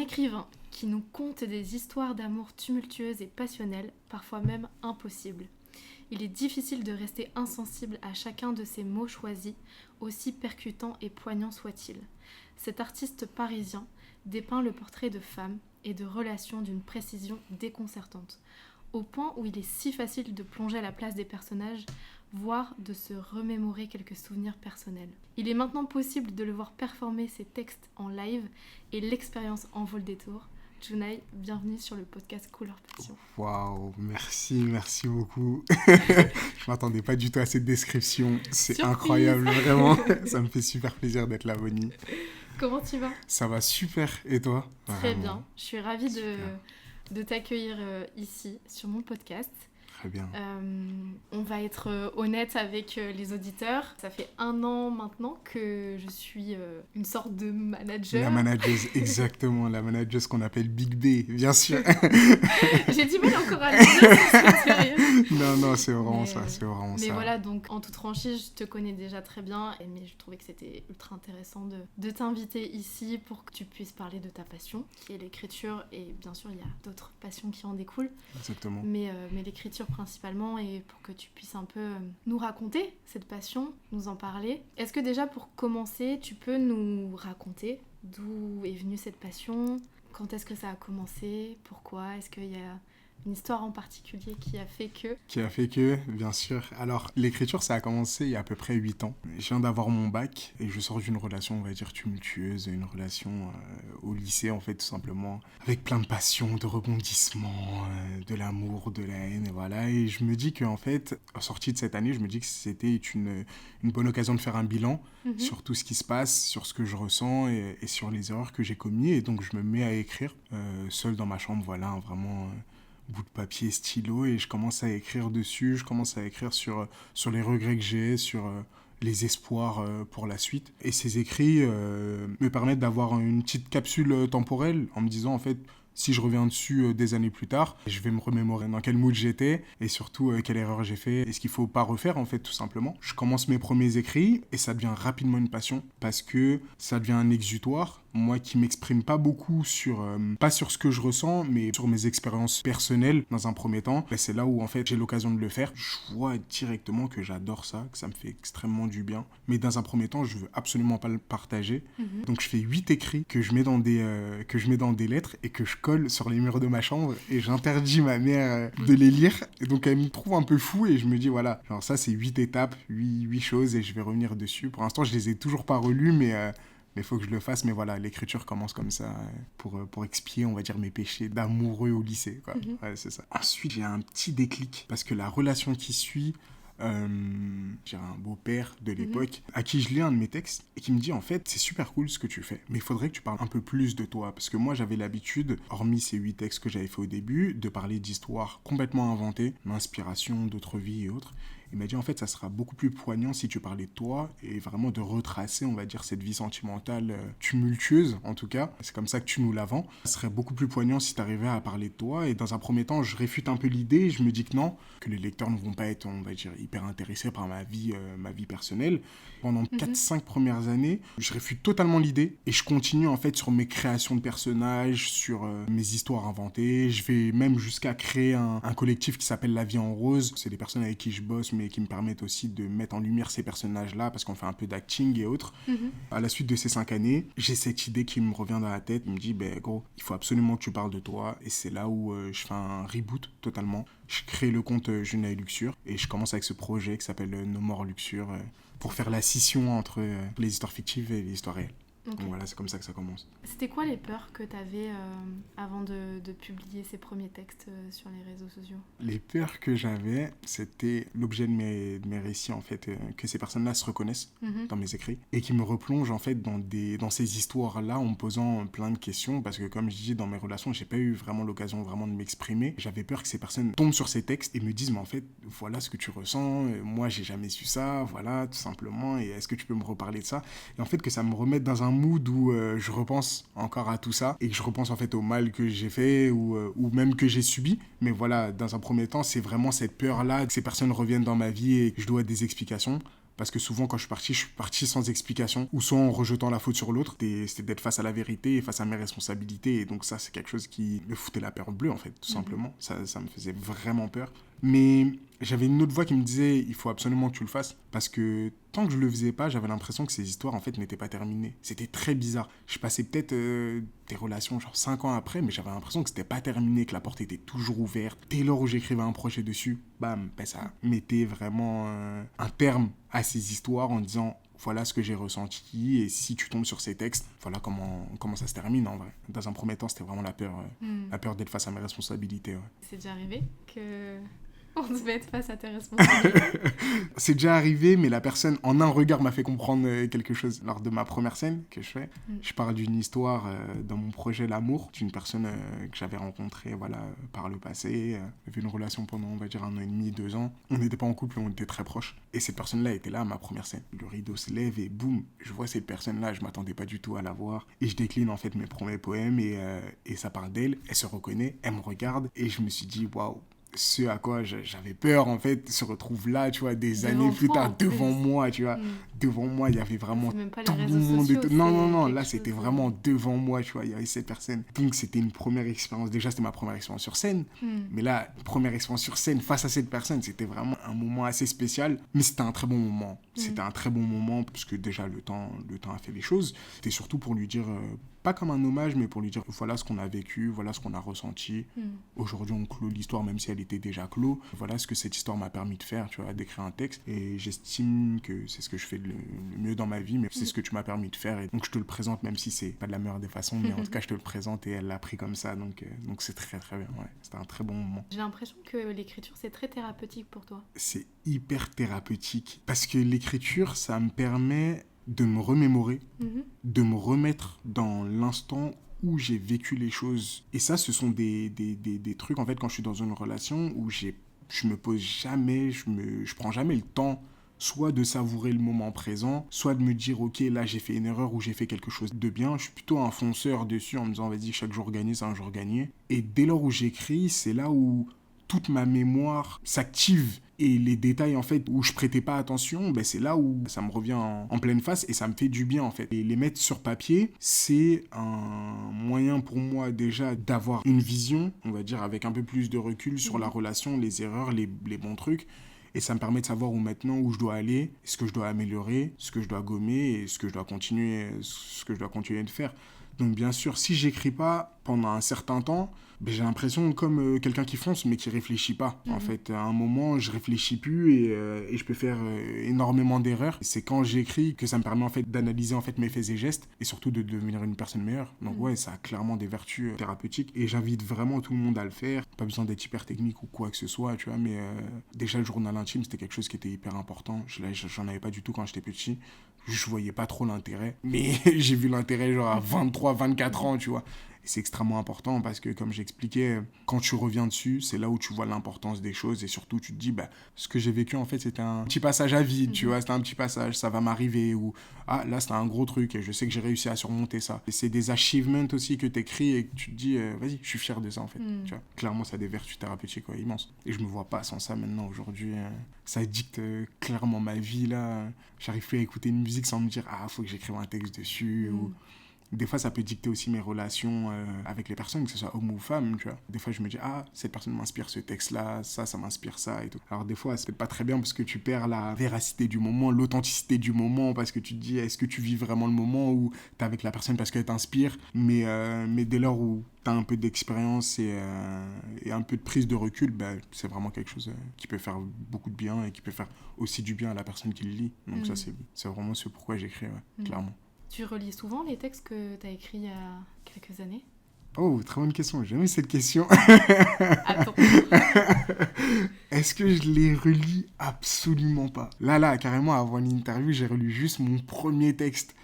Écrivain qui nous conte des histoires d'amour tumultueuses et passionnelles, parfois même impossibles. Il est difficile de rester insensible à chacun de ces mots choisis, aussi percutants et poignants soient-ils. Cet artiste parisien dépeint le portrait de femmes et de relations d'une précision déconcertante, au point où il est si facile de plonger à la place des personnages, voire de se remémorer quelques souvenirs personnels. Il est maintenant possible de le voir performer ses textes en live et l'expérience en vaut le détour. Junaï, bienvenue sur le podcast Couleur Passion. Waouh, merci beaucoup. Je m'attendais pas du tout à cette description. C'est Surprise. Incroyable, vraiment. Ça me fait super plaisir d'être là, Bonnie. Comment tu vas ? Ça va super. Et toi ? Très bien. Je suis ravie Super. de t'accueillir ici, sur mon podcast. Très bien. On va être honnête avec les auditeurs. Ça fait 1 an maintenant que je suis une sorte de manager. La manageuse, exactement. La manageuse qu'on appelle Big B, bien sûr. J'ai du mal encore à le dire, c'est sérieux. Non, c'est vraiment ça. Mais voilà, donc en toute franchise, je te connais déjà très bien, mais je trouvais que c'était ultra intéressant de t'inviter ici pour que tu puisses parler de ta passion, qui est l'écriture, et bien sûr, il y a d'autres passions qui en découlent. Exactement. Mais l'écriture principalement, et pour que tu puisses un peu nous raconter cette passion, nous en parler. Est-ce que déjà, pour commencer, tu peux nous raconter d'où est venue cette passion ? Quand est-ce que ça a commencé ? Pourquoi ? Est-ce qu'il y a une histoire en particulier qui a fait que... Bien sûr. Alors, l'écriture, ça a commencé il y a à peu près 8 ans. Je viens d'avoir mon bac et je sors d'une relation, on va dire, tumultueuse, une relation au lycée, en fait, tout simplement, avec plein de passion, de rebondissements, de l'amour, de la haine, et voilà. Et je me dis qu'en fait, en sortie de cette année, je me dis que c'était une bonne occasion de faire un bilan sur tout ce qui se passe, sur ce que je ressens et sur les erreurs que j'ai commises. Et donc, je me mets à écrire, seul dans ma chambre, voilà, vraiment... bout de papier, stylo, et je commence à écrire dessus, je commence à écrire sur les regrets que j'ai, sur les espoirs pour la suite. Et ces écrits me permettent d'avoir une petite capsule temporelle en me disant, en fait, si je reviens dessus des années plus tard, je vais me remémorer dans quel mood j'étais et surtout quelle erreur j'ai fait et ce qu'il ne faut pas refaire, en fait, tout simplement. Je commence mes premiers écrits et ça devient rapidement une passion parce que ça devient un exutoire. Moi qui m'exprime pas beaucoup pas sur ce que je ressens, mais sur mes expériences personnelles dans un premier temps, c'est là où en fait j'ai l'occasion de le faire. Je vois directement que j'adore ça, que ça me fait extrêmement du bien. Mais dans un premier temps, je veux absolument pas le partager. Donc je fais 8 écrits que je mets dans des lettres et que je colle sur les murs de ma chambre et j'interdis ma mère de les lire. Et donc elle me trouve un peu fou et je me dis voilà, genre ça c'est 8 étapes, 8 choses et je vais revenir dessus. Pour l'instant, je les ai toujours pas relus, mais il faut que je le fasse. Mais voilà, l'écriture commence comme ça pour expier, on va dire, mes péchés d'amoureux au lycée, quoi. Ouais, c'est ça. Ensuite, j'ai un petit déclic parce que la relation qui suit, j'ai un beau-père de l'époque à qui je lis un de mes textes et qui me dit en fait c'est super cool ce que tu fais mais il faudrait que tu parles un peu plus de toi parce que moi j'avais l'habitude, hormis ces 8 textes que j'avais fait au début, de parler d'histoires complètement inventées, d'inspiration, d'autres vies et autres. Il m'a dit en fait ça sera beaucoup plus poignant si tu parlais de toi et vraiment de retracer, on va dire, cette vie sentimentale tumultueuse en tout cas, c'est comme ça que tu nous la vends. Ça serait beaucoup plus poignant si tu arrivais à parler de toi et dans un premier temps je réfute un peu l'idée et je me dis que non, que les lecteurs ne vont pas être, on va dire, hyper intéressés par ma vie personnelle. Pendant 4-5 premières années, je réfute totalement l'idée et je continue en fait sur mes créations de personnages, sur mes histoires inventées. Je vais même jusqu'à créer un collectif qui s'appelle La Vie en Rose. C'est des personnes avec qui je bosse mais qui me permettent aussi de mettre en lumière ces personnages-là parce qu'on fait un peu d'acting et autres. À la suite de ces 5 années, j'ai cette idée qui me revient dans la tête. Il me dit, gros, il faut absolument que tu parles de toi. Et c'est là où je fais un reboot totalement. Je crée le compte Junaï Luxure et je commence avec ce projet qui s'appelle No More Luxure pour faire la scission entre les histoires fictives et les histoires réelles. Okay. Donc voilà, c'est comme ça que ça commence. C'était quoi les peurs que tu avais avant de publier ces premiers textes sur les réseaux sociaux ? Les peurs que j'avais, c'était l'objet de mes récits, en fait, que ces personnes-là se reconnaissent dans mes écrits et qui me replongent en fait dans ces histoires-là en me posant plein de questions parce que comme je dis, dans mes relations, j'ai pas eu vraiment l'occasion vraiment de m'exprimer. J'avais peur que ces personnes tombent sur ces textes et me disent, mais en fait, voilà ce que tu ressens, moi j'ai jamais su ça, voilà, tout simplement, et est-ce que tu peux me reparler de ça ? Et en fait, que ça me remette dans un mood où je repense encore à tout ça et que je repense en fait au mal que j'ai fait ou même que j'ai subi. Mais voilà, dans un premier temps, c'est vraiment cette peur-là que ces personnes reviennent dans ma vie et que je dois des explications Parce que souvent, quand je suis parti sans explication, ou soit en rejetant la faute sur l'autre. C'était d'être face à la vérité et face à mes responsabilités. Et donc ça, c'est quelque chose qui me foutait la peur bleue, en fait, tout simplement. Ça me faisait vraiment peur. Mais j'avais une autre voix qui me disait, il faut absolument que tu le fasses. Parce que tant que je le faisais pas, j'avais l'impression que ces histoires, en fait, n'étaient pas terminées. C'était très bizarre. Je passais peut-être des relations, genre 5 ans après, mais j'avais l'impression que c'était pas terminé, que la porte était toujours ouverte. Dès lors où j'écrivais un projet dessus, bam, ben ça mettait vraiment un terme à ces histoires en disant, voilà ce que j'ai ressenti, et si tu tombes sur ces textes, voilà comment ça se termine en vrai. Dans un premier temps, c'était vraiment la peur d'être face à mes responsabilités. Ouais. C'est déjà arrivé que on devait être face à tes responsabilités? C'est déjà arrivé, mais la personne, en un regard, m'a fait comprendre quelque chose. Lors de ma première scène que je fais, je parle d'une histoire dans mon projet L'amour, d'une personne que j'avais rencontrée par le passé. J'avais une relation pendant, on va dire, 1 an et demi, 2 ans. On n'était pas en couple, on était très proches. Et cette personne-là était là à ma première scène. Le rideau se lève et boum, je vois cette personne-là, je m'attendais pas du tout à la voir. Et je décline en fait mes premiers poèmes et ça parle d'elle. Elle se reconnaît, elle me regarde et je me suis dit, waouh. Ce à quoi j'avais peur, en fait, se retrouve là, tu vois, des années plus tard, devant moi, tu vois. Devant moi, il y avait vraiment tout le monde. Non, là, c'était vraiment devant moi, tu vois, il y avait cette personne. Donc, c'était une première expérience. Déjà, c'était ma première expérience sur scène. Mais là, première expérience sur scène face à cette personne, c'était vraiment un moment assez spécial. Mais c'était un très bon moment. C'était un très bon moment, parce que déjà, le temps a fait les choses. C'était surtout pour lui dire... pas comme un hommage, mais pour lui dire voilà ce qu'on a vécu, voilà ce qu'on a ressenti. Aujourd'hui, on clôt l'histoire, même si elle était déjà clos. Voilà ce que cette histoire m'a permis de faire, tu vois, d'écrire un texte. Et j'estime que c'est ce que je fais le mieux dans ma vie, mais c'est ce que tu m'as permis de faire. Et donc, je te le présente, même si c'est pas de la meilleure des façons, mais en tout cas, je te le présente et elle l'a pris comme ça. Donc c'est très, très bien. Ouais. C'était un très bon moment. J'ai l'impression que l'écriture, c'est très thérapeutique pour toi. C'est hyper thérapeutique. Parce que l'écriture, ça me permet de me remémorer, de me remettre dans l'instant où j'ai vécu les choses. Et ça, ce sont des trucs, en fait, quand je suis dans une relation où je me pose jamais, je prends jamais le temps, soit de savourer le moment présent, soit de me dire, ok, là, j'ai fait une erreur ou j'ai fait quelque chose de bien. Je suis plutôt un fonceur dessus en me disant, vas-y, chaque jour gagné, c'est un jour gagné. Et dès lors où j'écris, c'est là où toute ma mémoire s'active. Et les détails, en fait, où je prêtais pas attention, ben c'est là où ça me revient en pleine face et ça me fait du bien, en fait. Et les mettre sur papier, c'est un moyen pour moi, déjà, d'avoir une vision, on va dire, avec un peu plus de recul sur la relation, les erreurs, les bons trucs. Et ça me permet de savoir où je dois aller, ce que je dois améliorer, ce que je dois gommer et ce que je dois continuer de faire. Donc bien sûr, si j'écris pas pendant un certain temps, ben j'ai l'impression comme quelqu'un qui fonce mais qui réfléchit pas. En fait, à un moment, je réfléchis plus et je peux faire énormément d'erreurs. C'est quand j'écris que ça me permet en fait d'analyser en fait mes faits et gestes et surtout de devenir une personne meilleure. Donc ouais, ça a clairement des vertus thérapeutiques et j'invite vraiment tout le monde à le faire. Pas besoin d'être hyper technique ou quoi que ce soit, tu vois, mais déjà le journal intime, c'était quelque chose qui était hyper important. J'en avais pas du tout quand j'étais petit. Je voyais pas trop l'intérêt, mais j'ai vu l'intérêt genre à 23, 24 ans, tu vois. Et c'est extrêmement important parce que, comme j'expliquais, quand tu reviens dessus, c'est là où tu vois l'importance des choses et surtout, tu te dis, bah, ce que j'ai vécu, en fait, c'était un petit passage à vide, tu vois, c'était un petit passage, ça va m'arriver ou, ah, là, c'était un gros truc et je sais que j'ai réussi à surmonter ça. Et c'est des achievements aussi que t'écris et que tu te dis, vas-y, je suis fier de ça, en fait, tu vois. Clairement, ça a des vertus thérapeutiques immenses. Et je me vois pas sans ça maintenant, aujourd'hui. Ça dicte clairement ma vie, là. J'arrive plus à écouter une musique sans me dire, ah, faut que j'écrive un texte dessus ou... Des fois, ça peut dicter aussi mes relations avec les personnes, que ce soit homme ou femme, tu vois. Des fois, je me dis, ah, cette personne m'inspire ce texte-là, ça m'inspire ça et tout. Alors, des fois, c'est peut-être pas très bien parce que tu perds la véracité du moment, l'authenticité du moment, parce que tu te dis, est-ce que tu vis vraiment le moment où t'es avec la personne parce qu'elle t'inspire, mais dès lors où t'as un peu d'expérience et un peu de prise de recul, ben, c'est vraiment quelque chose qui peut faire beaucoup de bien et qui peut faire aussi du bien à la personne qui le lit. Donc ça, c'est vraiment ce pourquoi j'écris, ouais, clairement. Tu relis souvent les textes que tu as écrits il y a quelques années ? Oh, très bonne question. J'ai aimé cette question. Attends. Est-ce que je les relis ? Absolument pas. Là, carrément, avant l'interview, j'ai relu juste mon premier texte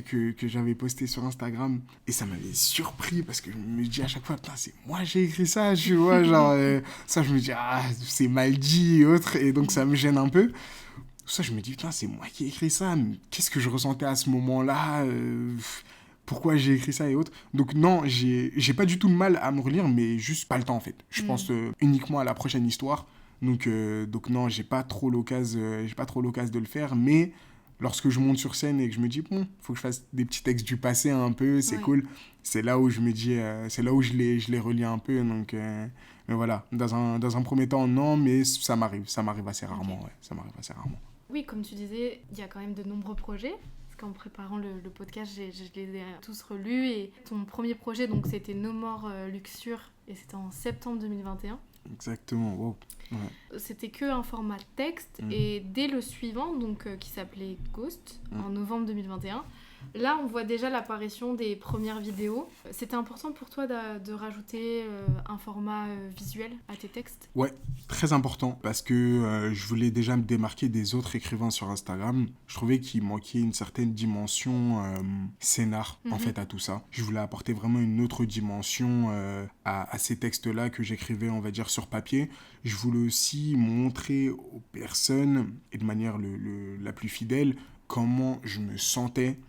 que j'avais posté sur Instagram. Et ça m'avait surpris parce que je me dis à chaque fois, putain, c'est moi j'ai écrit ça, tu vois. Genre, ça, je me dis, ah, c'est mal dit et autres. Et donc, ça me gêne un peu. Ça, je me dis, putain, c'est moi qui ai écrit ça. Mais qu'est-ce que je ressentais à ce moment-là pourquoi j'ai écrit ça et autres. Donc non, j'ai pas du tout de mal à me relire, mais juste pas le temps, en fait. Je pense uniquement à la prochaine histoire. Donc non, j'ai pas trop l'occasion de le faire, mais lorsque je monte sur scène et que je me dis, bon, faut que je fasse des petits textes du passé un peu, c'est cool, c'est là où je me dis, c'est là où je les relis un peu. Mais voilà, dans un premier temps, non, mais ça m'arrive assez rarement, ça m'arrive assez rarement. Oui, comme tu disais, il y a quand même de nombreux projets. Parce qu'en préparant le podcast, je les ai tous relus. Et ton premier projet, donc, c'était No More Luxure, et c'était en septembre 2021. Exactement, wow. Ouais. C'était que un format texte, et dès le suivant, donc, qui s'appelait Ghost, en novembre 2021, là, on voit déjà l'apparition des premières vidéos. C'était important pour toi de rajouter un format visuel à tes textes ? Ouais, très important, parce que je voulais déjà me démarquer des autres écrivains sur Instagram. Je trouvais qu'il manquait une certaine dimension scénar, en fait, à tout ça. Je voulais apporter vraiment une autre dimension à ces textes-là que j'écrivais, on va dire, sur papier. Je voulais aussi montrer aux personnes, et de manière la plus fidèle, comment je me sentais.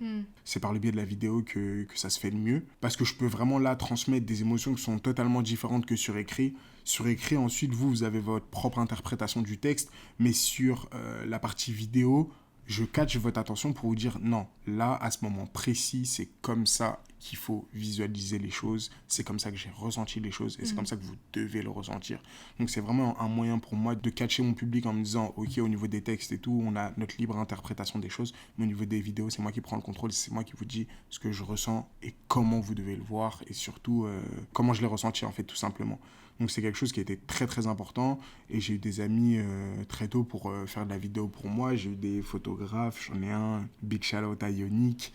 C'est par le biais de la vidéo que ça se fait le mieux. Parce que je peux vraiment là transmettre des émotions qui sont totalement différentes que sur écrit. Sur écrit, ensuite, vous avez votre propre interprétation du texte. Mais sur la partie vidéo, je catch votre attention pour vous dire non, là, à ce moment précis, c'est comme ça qu'il faut visualiser les choses. C'est comme ça que j'ai ressenti les choses et c'est comme ça que vous devez le ressentir. Donc, c'est vraiment un moyen pour moi de catcher mon public en me disant ok, au niveau des textes et tout, on a notre libre interprétation des choses, mais au niveau des vidéos, c'est moi qui prends le contrôle, c'est moi qui vous dis ce que je ressens et comment vous devez le voir et surtout comment je l'ai ressenti en fait, tout simplement. Donc c'est quelque chose qui a été très très important et j'ai eu des amis très tôt pour faire de la vidéo pour moi. J'ai eu des photographes, j'en ai un, big shout out à Yonick.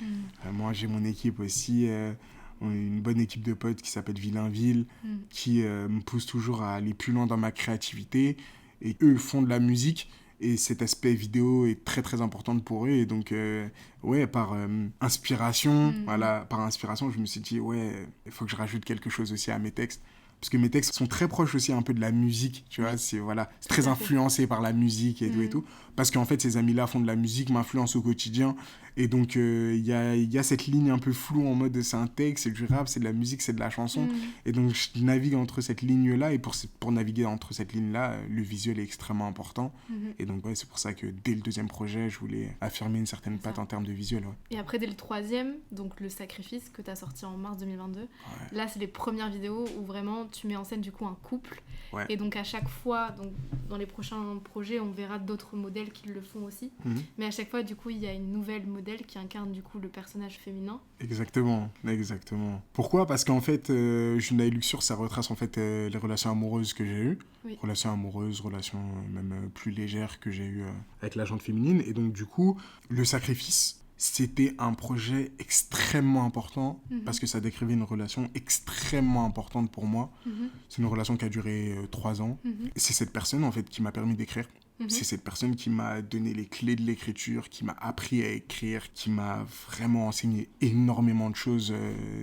Moi j'ai mon équipe aussi, une bonne équipe de potes qui s'appelle Villainville, qui me pousse toujours à aller plus loin dans ma créativité. Et eux font de la musique et cet aspect vidéo est très très important pour eux. Et donc par inspiration, je me suis dit il faut que je rajoute quelque chose aussi à mes textes. Parce que mes textes sont très proches aussi un peu de la musique, tu vois, c'est très influencé par la musique et tout et tout. Parce qu'en fait, ces amis-là font de la musique, m'influencent au quotidien. Et donc, il y a cette ligne un peu floue en mode c'est un texte, c'est du rap, c'est de la musique, c'est de la chanson. Et donc, je navigue entre cette ligne-là. Et pour naviguer entre cette ligne-là, le visuel est extrêmement important. Et donc, c'est pour ça que dès le deuxième projet, je voulais affirmer une certaine patte en termes de visuel. Et après, dès le troisième, donc Le Sacrifice, que tu as sorti en mars 2022, là, c'est les premières vidéos où vraiment tu mets en scène du coup un couple. Et donc, à chaque fois, donc, dans les prochains projets, on verra d'autres modèles qui le font aussi. Mais à chaque fois, du coup, il y a une nouvelle modèle qui incarne du coup le personnage féminin. Exactement. Pourquoi ? Parce qu'en fait, Junaï Luxure, ça retrace en fait les relations amoureuses que j'ai eues. Relations amoureuses, relations même plus légères que j'ai eues avec la gente féminine. Et donc, du coup, Le Sacrifice, c'était un projet extrêmement important parce que ça décrivait une relation extrêmement importante pour moi. C'est une relation qui a duré 3 ans. C'est cette personne en fait qui m'a permis d'écrire. C'est cette personne qui m'a donné les clés de l'écriture, qui m'a appris à écrire, qui m'a vraiment enseigné énormément de choses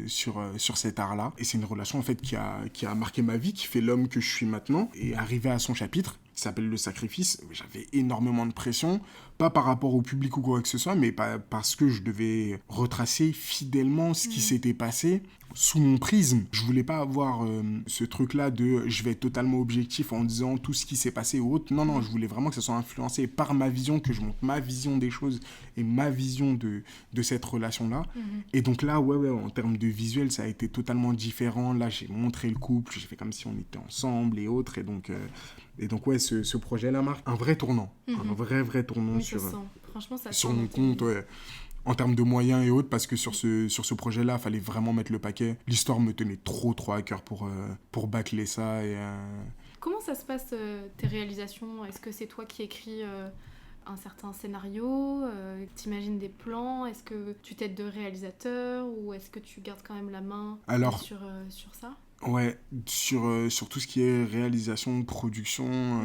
sur cet art-là. Et c'est une relation en fait qui a marqué ma vie, qui fait l'homme que je suis maintenant. Et arrivé à son chapitre, qui s'appelle Le Sacrifice, j'avais énormément de pression, pas par rapport au public ou quoi que ce soit, mais parce que je devais retracer fidèlement ce qui s'était passé sous mon prisme. Je voulais pas avoir ce truc-là de je vais être totalement objectif en disant tout ce qui s'est passé ou autre. Non, je voulais vraiment que ça soit influencé par ma vision, que je montre ma vision des choses et ma vision de cette relation-là. Et donc là, en termes de visuel, ça a été totalement différent. Là, j'ai montré le couple, j'ai fait comme si on était ensemble et autres. Et donc ce projet-là marque un vrai tournant. Un vrai tournant sur mon compte, en termes de moyens et autres, parce que sur ce projet-là, il fallait vraiment mettre le paquet. L'histoire me tenait trop à cœur pour bâcler ça. Comment ça se passe, tes réalisations ? Est-ce que c'est toi qui écris un certain scénario, t'imagines des plans ? Est-ce que tu t'aides de réalisateurs ou est-ce que tu gardes quand même la main sur ça ? Ouais, sur tout ce qui est réalisation, production,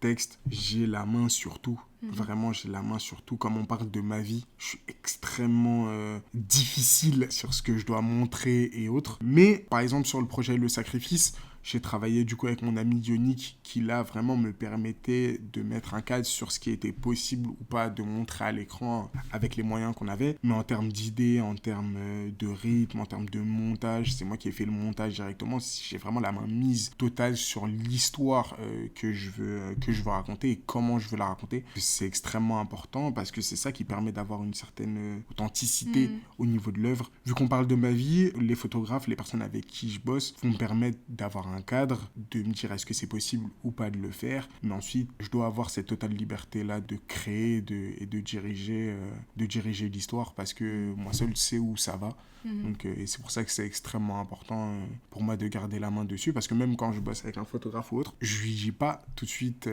texte, j'ai la main sur tout. Vraiment, j'ai la main sur tout. Comme on parle de ma vie, je suis extrêmement difficile sur ce que je dois montrer et autres. Mais, par exemple, sur le projet Le Sacrifice, J'ai travaillé du coup avec mon ami Yannick qui là vraiment me permettait de mettre un cadre sur ce qui était possible ou pas de montrer à l'écran avec les moyens qu'on avait. Mais en termes d'idées, en termes de rythme, en termes de montage, c'est moi qui ai fait le montage directement. J'ai vraiment la main mise totale sur l'histoire que je veux raconter et comment je veux la raconter. C'est extrêmement important parce que c'est ça qui permet d'avoir une certaine authenticité au niveau de l'œuvre. Vu qu'on parle de ma vie, les photographes, les personnes avec qui je bosse vont me permettre d'avoir un cadre, de me dire est-ce que c'est possible ou pas de le faire. Mais ensuite, je dois avoir cette totale liberté-là de créer et de diriger l'histoire parce que moi seul sais où ça va. Donc, et c'est pour ça que c'est extrêmement important pour moi de garder la main dessus parce que même quand je bosse avec un photographe ou autre, je lui dis pas tout de suite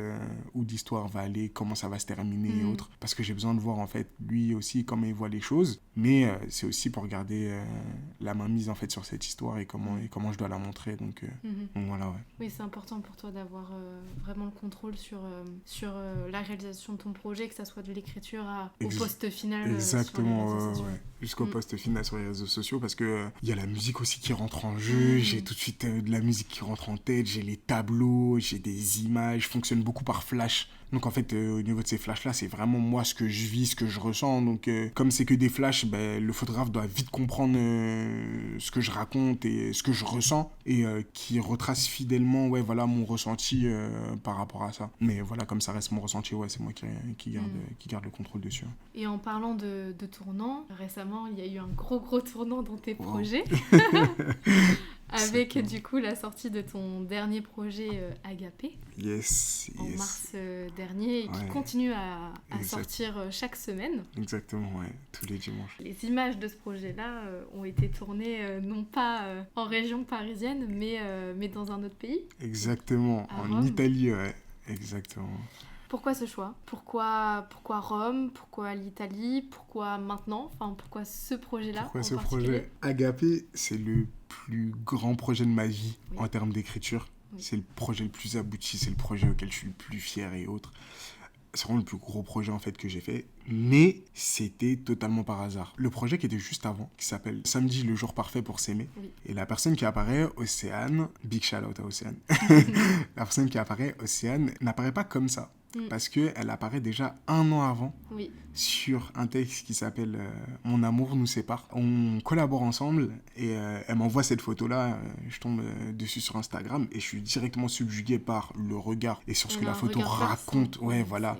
où l'histoire va aller, comment ça va se terminer et autres parce que j'ai besoin de voir en fait lui aussi comment il voit les choses, mais c'est aussi pour garder la main mise en fait sur cette histoire et comment je dois la montrer. Donc voilà, ouais. Oui, c'est important pour toi d'avoir vraiment le contrôle sur la réalisation de ton projet, que ça soit de l'écriture au post final. Exactement, sur les réseaux sociaux. ouais. Jusqu'au post final sur les réseaux sociaux parce que il y a la musique aussi qui rentre en jeu, j'ai tout de suite de la musique qui rentre en tête, j'ai les tableaux, j'ai des images, je fonctionne beaucoup par flash. Donc en fait, au niveau de ces flashs-là, c'est vraiment moi ce que je vis, ce que je ressens. Donc comme c'est que des flashs, le photographe doit vite comprendre ce que je raconte et ce que je ressens et qui retrace fidèlement mon ressenti par rapport à ça. Mais voilà, comme ça reste mon ressenti, c'est moi qui garde le contrôle dessus. Et en parlant de tournant, récemment, il y a eu un gros tournant dans tes projets. Avec du coup la sortie de ton dernier projet Agapé en mars dernier et qui continue à sortir chaque semaine. Exactement, ouais, tous les dimanches. Les images de ce projet-là ont été tournées non pas en région parisienne mais dans un autre pays. Exactement, en Italie, ouais, exactement. Pourquoi ce choix ? Pourquoi Rome ? Pourquoi l'Italie ? Pourquoi maintenant ? Enfin, pourquoi ce projet-là ? Pourquoi ce projet ? Agapé, c'est le plus grand projet de ma vie en termes d'écriture. Oui. C'est le projet le plus abouti, c'est le projet auquel je suis le plus fier et autres. C'est vraiment le plus gros projet en fait que j'ai fait, mais c'était totalement par hasard. Le projet qui était juste avant, qui s'appelle Samedi, le jour parfait pour s'aimer, et la personne qui apparaît, Océane, big shout out à Océane, la personne qui apparaît, Océane, n'apparaît pas comme ça. Parce qu'elle apparaît déjà 1 an avant sur un texte qui s'appelle Mon amour nous sépare. On collabore ensemble et elle m'envoie cette photo-là. Je tombe dessus sur Instagram et je suis directement subjugué par le regard et sur ce que la photo raconte. Ouais, voilà.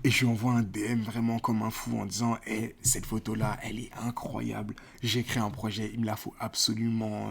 Et je lui envoie un DM vraiment comme un fou en disant « cette photo-là, elle est incroyable. J'ai créé un projet, il me la faut absolument.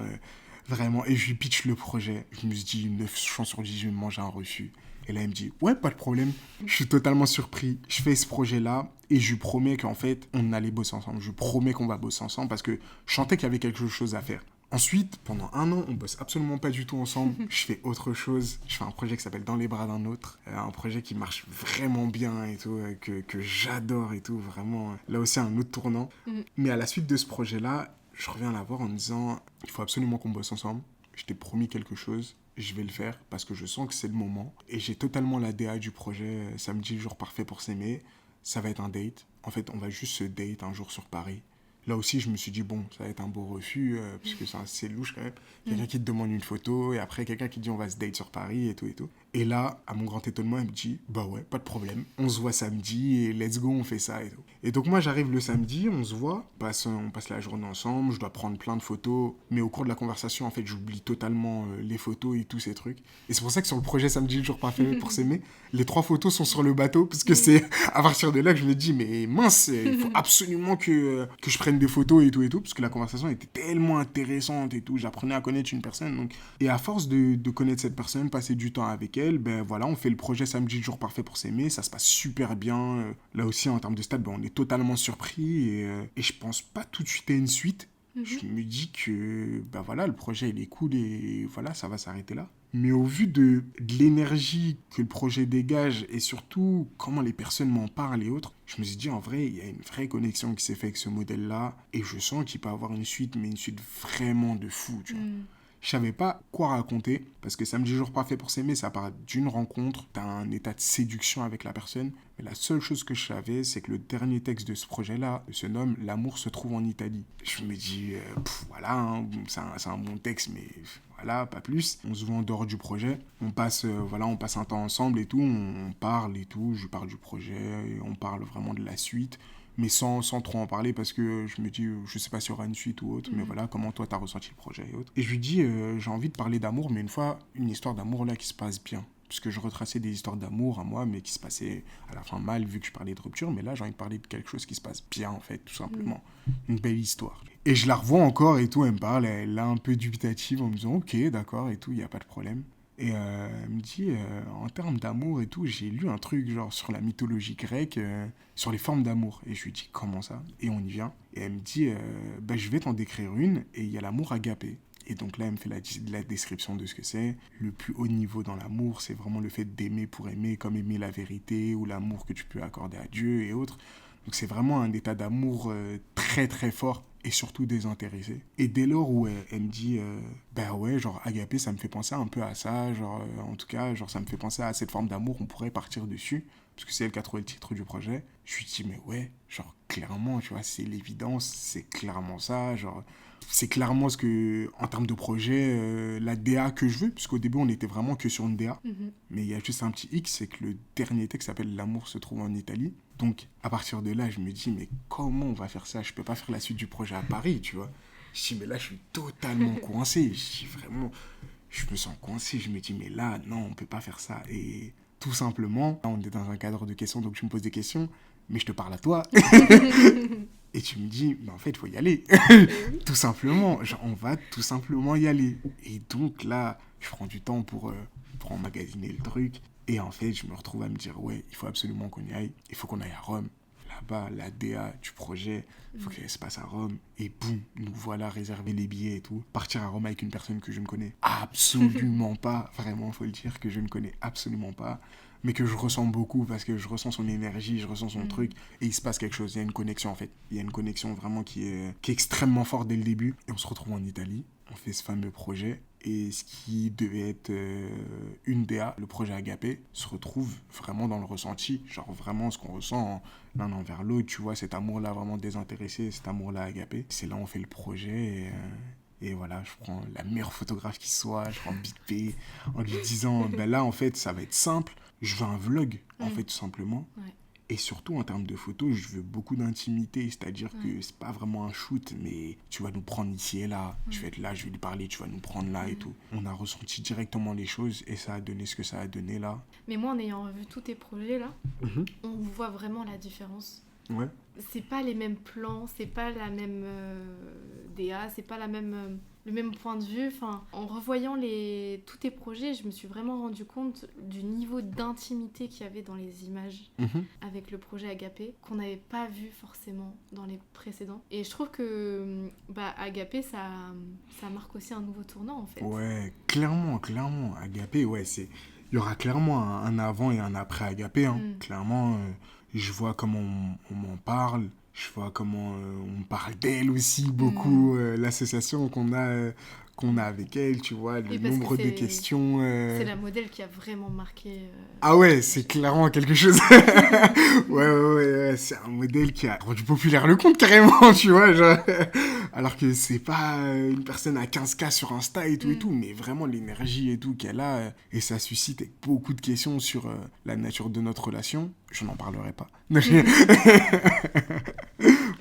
Vraiment. » Et je lui pitch le projet. Je me suis dit 9 chances sur 10, je vais me manger un refus. Et là, elle me dit, ouais, pas de problème. Je suis totalement surpris. Je fais ce projet-là et je lui promets qu'en fait, on allait bosser ensemble. Je lui promets qu'on va bosser ensemble parce que je sentais qu'il y avait quelque chose à faire. Ensuite, pendant 1 an, on bosse absolument pas du tout ensemble. Je fais autre chose. Je fais un projet qui s'appelle Dans les bras d'un autre. Un projet qui marche vraiment bien et tout, que j'adore et tout. Vraiment, là aussi, un autre tournant. Mais à la suite de ce projet-là, je reviens la voir en me disant, il faut absolument qu'on bosse ensemble. Je t'ai promis quelque chose. Je vais le faire parce que je sens que c'est le moment. Et j'ai totalement la DA du projet Samedi, le jour parfait pour s'aimer. Ça va être un date. En fait, on va juste se date un jour sur Paris. Là aussi, je me suis dit, bon, ça va être un beau refus, parce que c'est louche quand même. Quelqu'un qui te demande une photo, et après, quelqu'un qui dit, on va se date sur Paris, et tout, et tout. Et là, à mon grand étonnement, elle me dit, bah ouais, pas de problème. On se voit samedi, et let's go, on fait ça, et tout. Et donc, moi, j'arrive le samedi, on se voit, on passe la journée ensemble, je dois prendre plein de photos, mais au cours de la conversation, en fait, j'oublie totalement les photos et tous ces trucs. Et c'est pour ça que sur le projet Samedi, le jour parfait pour s'aimer, les 3 photos sont sur le bateau, parce que c'est à partir de là que je me dis, mais mince, il faut absolument que je prenne des photos et tout, parce que la conversation était tellement intéressante et tout, j'apprenais à connaître une personne. Donc. Et à force de connaître cette personne, passer du temps avec elle, ben voilà, on fait le projet Samedi, le jour parfait pour s'aimer, ça se passe super bien. Là aussi, en termes de stade, on est totalement surpris et je pense pas tout de suite à une suite. Je me dis que ben voilà, le projet il est cool et voilà, ça va s'arrêter là. Mais au vu de l'énergie que le projet dégage et surtout comment les personnes m'en parlent et autres, je me suis dit en vrai, il y a une vraie connexion qui s'est faite avec ce modèle-là et je sens qu'il peut avoir une suite, mais une suite vraiment de fou, tu vois. Je savais pas quoi raconter, parce que samedi jour parfait pour s'aimer, ça part d'une rencontre, t'as un état de séduction avec la personne, mais la seule chose que je savais, c'est que le dernier texte de ce projet-là se nomme « L'amour se trouve en Italie ». Je me dis, voilà, hein, c'est un bon texte, mais voilà, pas plus. On se voit en dehors du projet, on passe un temps ensemble et tout, on parle et tout, je lui parle du projet, et on parle vraiment de la suite, mais sans trop en parler parce que je me dis, je sais pas s'il y aura une suite ou autre, mais voilà, comment toi t'as ressenti le projet et autres. Et je lui dis, j'ai envie de parler d'amour, mais une histoire d'amour là qui se passe bien. Parce que je retraçais des histoires d'amour à moi, mais qui se passaient à la fin mal, vu que je parlais de rupture, mais là j'ai envie de parler de quelque chose qui se passe bien en fait, tout simplement. Une belle histoire. Et je la revois encore et tout, elle me parle, elle est un peu dubitative en me disant, ok, d'accord et tout, il n'y a pas de problème. Et elle me dit, en termes d'amour et tout, j'ai lu un truc genre sur la mythologie grecque, sur les formes d'amour. Et je lui dis, comment ça? Et on y vient. Et elle me dit, je vais t'en décrire une, et il y a l'amour agapé. Et donc là, elle me fait la description de ce que c'est. Le plus haut niveau dans l'amour, c'est vraiment le fait d'aimer pour aimer, comme aimer la vérité, ou l'amour que tu peux accorder à Dieu et autres. Donc c'est vraiment un état d'amour très très fort et surtout désintéressé. Et dès lors où elle me dit, bah ouais, genre agapé, ça me fait penser un peu à ça, genre en tout cas, genre ça me fait penser à cette forme d'amour, on pourrait partir dessus, parce que c'est elle qui a trouvé le titre du projet. Je lui dis, mais ouais, genre clairement, tu vois, c'est l'évidence, c'est clairement ça, genre c'est clairement ce que, en termes de projet, la DA que je veux, puisqu'au début on était vraiment que sur une DA, mais il y a juste un petit X, c'est que le dernier texte s'appelle L'amour se trouve en Italie. Donc, à partir de là, je me dis, mais comment on va faire ça? Je peux pas faire la suite du projet à Paris, tu vois. Je dis, mais là, je suis totalement coincé. Je dis, vraiment, je me sens coincé. Je me dis, mais là, non, on peut pas faire ça. Et tout simplement, là, on est dans un cadre de questions, donc tu me poses des questions, mais je te parle à toi. Et tu me dis, mais en fait, il faut y aller. Tout simplement. Genre, on va tout simplement y aller. Et donc là, je prends du temps pour emmagasiner le truc. Et en fait, je me retrouve à me dire, ouais, il faut absolument qu'on y aille. Il faut qu'on aille à Rome. Là-bas, la DA du projet, il faut qu'elle se passe à Rome. Et boum, nous voilà réserver les billets et tout. Partir à Rome avec une personne que je ne connais absolument pas. Vraiment, il faut le dire, que je ne connais absolument pas. Mais que je ressens beaucoup parce que je ressens son énergie, je ressens son truc. Et il se passe quelque chose. Il y a une connexion, en fait. Il y a une connexion vraiment qui est extrêmement forte dès le début. Et on se retrouve en Italie. On fait ce fameux projet. Et ce qui devait être une DA, le projet Agapé, se retrouve vraiment dans le ressenti. Genre vraiment ce qu'on ressent l'un envers l'autre. Tu vois, cet amour-là vraiment désintéressé, cet amour-là Agapé. C'est là où on fait le projet et voilà, je prends la meilleure photographe qui soit, je prends Big P en lui disant, ben là en fait ça va être simple, je veux un vlog en fait tout simplement. Ouais. Et surtout, en termes de photos, je veux beaucoup d'intimité. C'est-à-dire que c'est pas vraiment un shoot, mais tu vas nous prendre ici et là. Je vais être là, je vais lui parler, tu vas nous prendre là et tout. On a ressenti directement les choses et ça a donné ce que ça a donné là. Mais moi, en ayant vu tous tes projets là, on voit vraiment la différence. Ouais. C'est pas les mêmes plans, c'est pas la même DA, c'est pas le même point de vue. Enfin, en revoyant tous tes projets, je me suis vraiment rendu compte du niveau d'intimité qu'il y avait dans les images avec le projet Agapé, qu'on n'avait pas vu forcément dans les précédents. Et je trouve que Agapé, ça marque aussi un nouveau tournant en fait. Ouais, clairement. Agapé, ouais, il y aura clairement un avant et un après Agapé. Hein. Clairement, je vois comment on m'en parle. Je vois comment on parle d'elle aussi beaucoup. L'association qu'on a avec elle, tu vois, le nombre de questions. C'est la modèle qui a vraiment marqué. Ah ouais, c'est clairement quelque chose. ouais, c'est un modèle qui a rendu populaire le compte carrément, tu vois. Genre... Alors que c'est pas une personne à 15K sur Insta et tout, mais vraiment l'énergie et tout qu'elle a. Et ça suscite beaucoup de questions sur la nature de notre relation. Je n'en parlerai pas.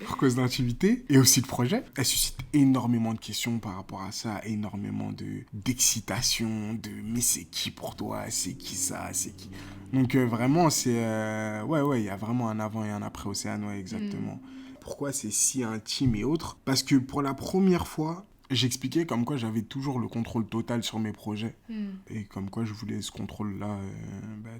Pour cause d'intimité et aussi de projet. Elle suscite énormément de questions par rapport à ça, énormément d'excitation, mais c'est qui pour toi, c'est qui ça, c'est qui. Donc vraiment, c'est... il y a vraiment un avant et un après Océane, ouais, exactement. Pourquoi c'est si intime et autres? Parce que pour la première fois, j'expliquais comme quoi j'avais toujours le contrôle total sur mes projets. Et comme quoi je voulais ce contrôle-là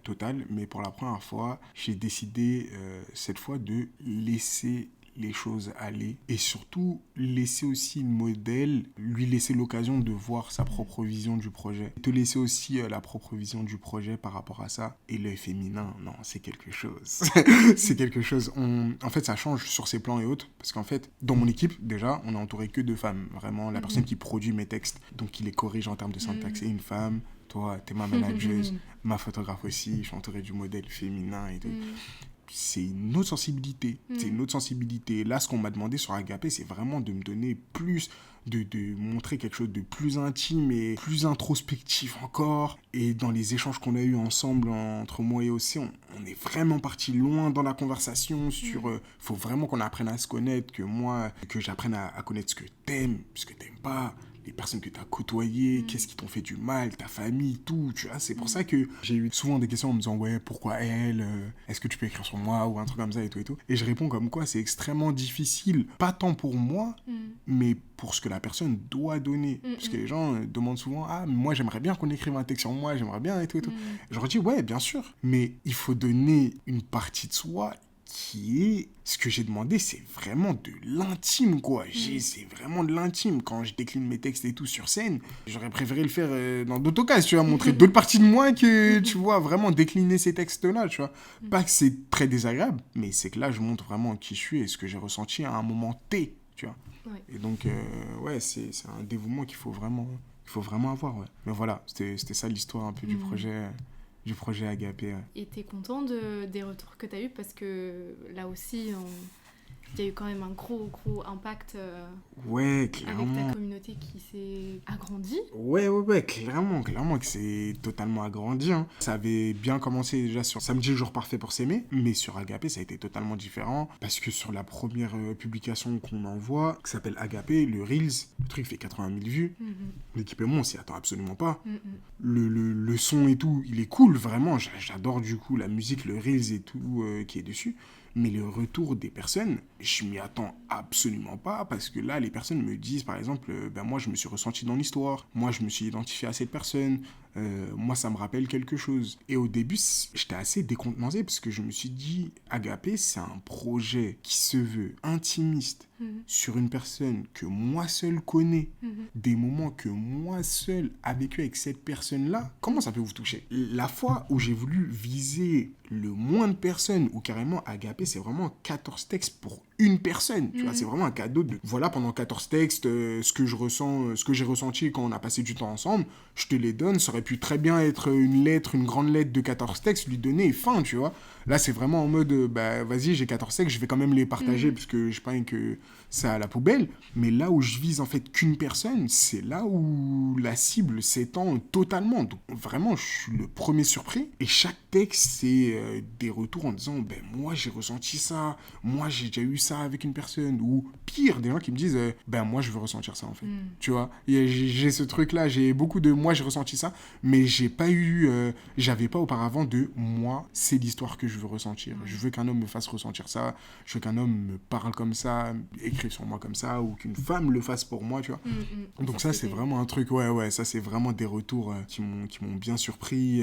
total. Mais pour la première fois, j'ai décidé cette fois de laisser les choses aller et surtout laisser aussi le modèle, lui laisser l'occasion de voir sa propre vision du projet. Te laisser aussi la propre vision du projet par rapport à ça. Et le féminin, non, c'est quelque chose. C'est quelque chose. En fait, ça change sur ses plans et autres parce qu'en fait, dans mon équipe, déjà, on est entouré que de femmes. Vraiment, la personne qui produit mes textes, donc qui les corrige en termes de syntaxe, c'est une femme. Toi, t'es ma manageuse, ma photographe aussi, je suis entouré du modèle féminin et tout. C'est une autre sensibilité. C'est une autre sensibilité. Là, ce qu'on m'a demandé sur Agapé, c'est vraiment de me donner plus, de montrer quelque chose de plus intime et plus introspectif encore. Et dans les échanges qu'on a eus ensemble, entre moi et Océ, on est vraiment parti loin dans la conversation sur... faut vraiment qu'on apprenne à se connaître, que j'apprenne à connaître ce que t'aimes, ce que t'aimes pas, les personnes que tu as côtoyées, qu'est-ce qui t'ont fait du mal, ta famille, tout, tu vois. C'est pour ça que j'ai eu souvent des questions en me disant, ouais, pourquoi elle, est-ce que tu peux écrire sur moi, ou un truc comme ça et tout et tout. Et je réponds comme quoi c'est extrêmement difficile, pas tant pour moi, mais pour ce que la personne doit donner. Parce que les gens demandent souvent, ah, moi j'aimerais bien qu'on écrive un texte sur moi, j'aimerais bien et tout et tout. Je leur dis, ouais, bien sûr, mais il faut donner une partie de soi qui est... Ce que j'ai demandé, c'est vraiment de l'intime, quoi. C'est vraiment de l'intime. Quand je décline mes textes et tout sur scène, j'aurais préféré le faire dans d'autres occasions, tu vois, montrer d'autres parties de moi que, tu vois, vraiment décliner ces textes-là, tu vois. Pas que c'est très désagréable, mais c'est que là, je montre vraiment qui je suis et ce que j'ai ressenti à un moment T, tu vois. Ouais. Et donc, ouais, c'est un dévouement qu'il faut vraiment avoir, ouais. Mais voilà, c'était ça l'histoire un peu du projet Agapé. Ouais. Et t'es content des retours que t'as eu parce que là aussi, il y a eu quand même un gros impact ouais, clairement. avec ta communauté qui s'est agrandie. Ouais, clairement que c'est totalement agrandi. Hein. Ça avait bien commencé déjà sur Samedi, le jour parfait pour s'aimer, mais sur Agapé, ça a été totalement différent parce que sur la première publication qu'on envoie, qui s'appelle Agapé, le Reels, le truc fait 80 000 vues. L'équipement, on s'y attend absolument pas. Le son et tout, il est cool, vraiment. J'adore du coup la musique, le Reels et tout qui est dessus. Mais le retour des personnes, je m'y attends absolument pas parce que là, les personnes me disent, par exemple, moi, je me suis ressenti dans l'histoire. Moi, je me suis identifié à cette personne. Moi, ça me rappelle quelque chose. Et au début, j'étais assez décontenancé parce que je me suis dit, Agapé, c'est un projet qui se veut intimiste sur une personne que moi seul connais, des moments que moi seul a vécu avec cette personne-là. Comment ça peut vous toucher ? La fois où j'ai voulu viser le moins de personnes, ou carrément Agapé, c'est vraiment 14 textes pour une personne. Tu vois, c'est vraiment un cadeau de... Voilà, pendant 14 textes, ce que je ressens, ce que j'ai ressenti quand on a passé du temps ensemble, je te les donne. Ça aurait pu très bien être une lettre, une grande lettre de 14 textes, lui donner et fin, tu vois. Là, c'est vraiment en mode, vas-y, j'ai 14 textes, je vais quand même les partager parce que je pense que ça à la poubelle. Mais là où je vise en fait qu'une personne, c'est là où la cible s'étend totalement. Donc vraiment, je suis le premier surpris. Et chaque texte, c'est des retours en disant, moi, j'ai ressenti ça. Moi, j'ai déjà eu ça avec une personne. Ou pire, des gens qui me disent, moi, je veux ressentir ça en fait. Tu vois, j'ai ce truc-là, j'ai beaucoup de moi, j'ai ressenti ça. Mais j'ai pas eu, j'avais pas auparavant de moi, c'est l'histoire que je veux ressentir. Je veux qu'un homme me fasse ressentir ça. Je veux qu'un homme me parle comme ça, écrive sur moi comme ça, ou qu'une femme le fasse pour moi, tu vois. Donc ça, c'est vraiment un truc, ouais, ça, c'est vraiment des retours qui m'ont bien surpris.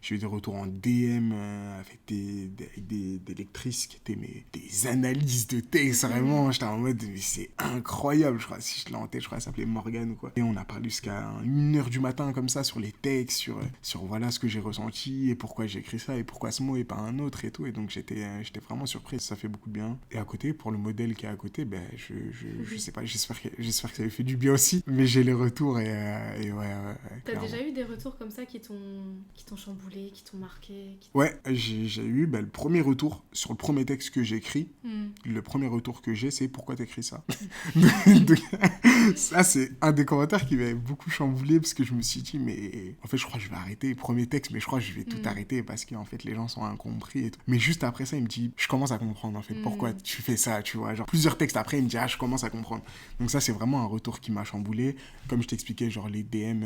J'ai eu des retours en DM avec des lectrices qui étaient des analyses de texte, vraiment. J'étais en mode, mais c'est incroyable, je crois, si je l'ai en tête, je crois qu'elle s'appelait Morgane ou quoi. Et on a parlé jusqu'à 1h du matin, comme ça, sur les textes, sur voilà ce que j'ai ressenti, et pourquoi j'ai écrit ça, et pourquoi ce mot et pas un autre, et tout. Et donc, j'étais vraiment surpris, ça fait beaucoup de bien. Et à côté, pour le modèle qui est à côté, je sais pas, j'espère que ça lui fait du bien aussi, mais j'ai les retours et ouais. T'as déjà eu des retours comme ça qui t'ont chamboulé, qui t'ont marqué Ouais, j'ai eu le premier retour sur le premier texte que j'ai écrit. Le premier retour que j'ai, c'est pourquoi t'écris ça. Donc, ça, c'est un des commentaires qui m'avait beaucoup chamboulé parce que je me suis dit, mais en fait, je crois que je vais arrêter le premier texte, mais je crois que je vais tout arrêter parce qu'en fait, les gens sont incompris et tout. Mais juste après ça, il me dit, je commence à comprendre en fait pourquoi tu fais ça, tu vois. Genre, plusieurs textes après, il me dit, ah, je commence à comprendre. Donc ça, c'est vraiment un retour qui m'a chamboulé. Comme je t'expliquais, genre les DM,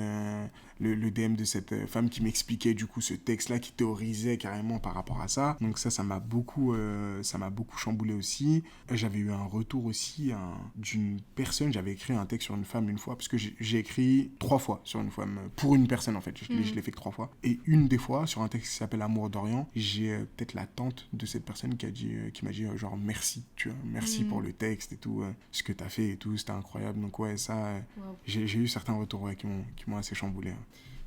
le DM de cette femme qui m'expliquait du coup ce texte-là, qui théorisait carrément par rapport à ça. Donc ça m'a beaucoup chamboulé aussi. J'avais eu un retour aussi d'une personne, j'avais écrit un texte sur une femme une fois, parce que j'ai écrit 3 fois sur une femme, pour une personne en fait, je l'ai fait que 3 fois. Et une des fois, sur un texte qui s'appelle Amour d'Orient, j'ai peut-être la tante de cette personne qui m'a dit genre merci, tu vois, merci pour le texte et tout, ce que t'as fait et tout, c'était incroyable. Donc ouais, ça, wow. J'ai eu certains retours ouais, qui m'ont assez chamboulé.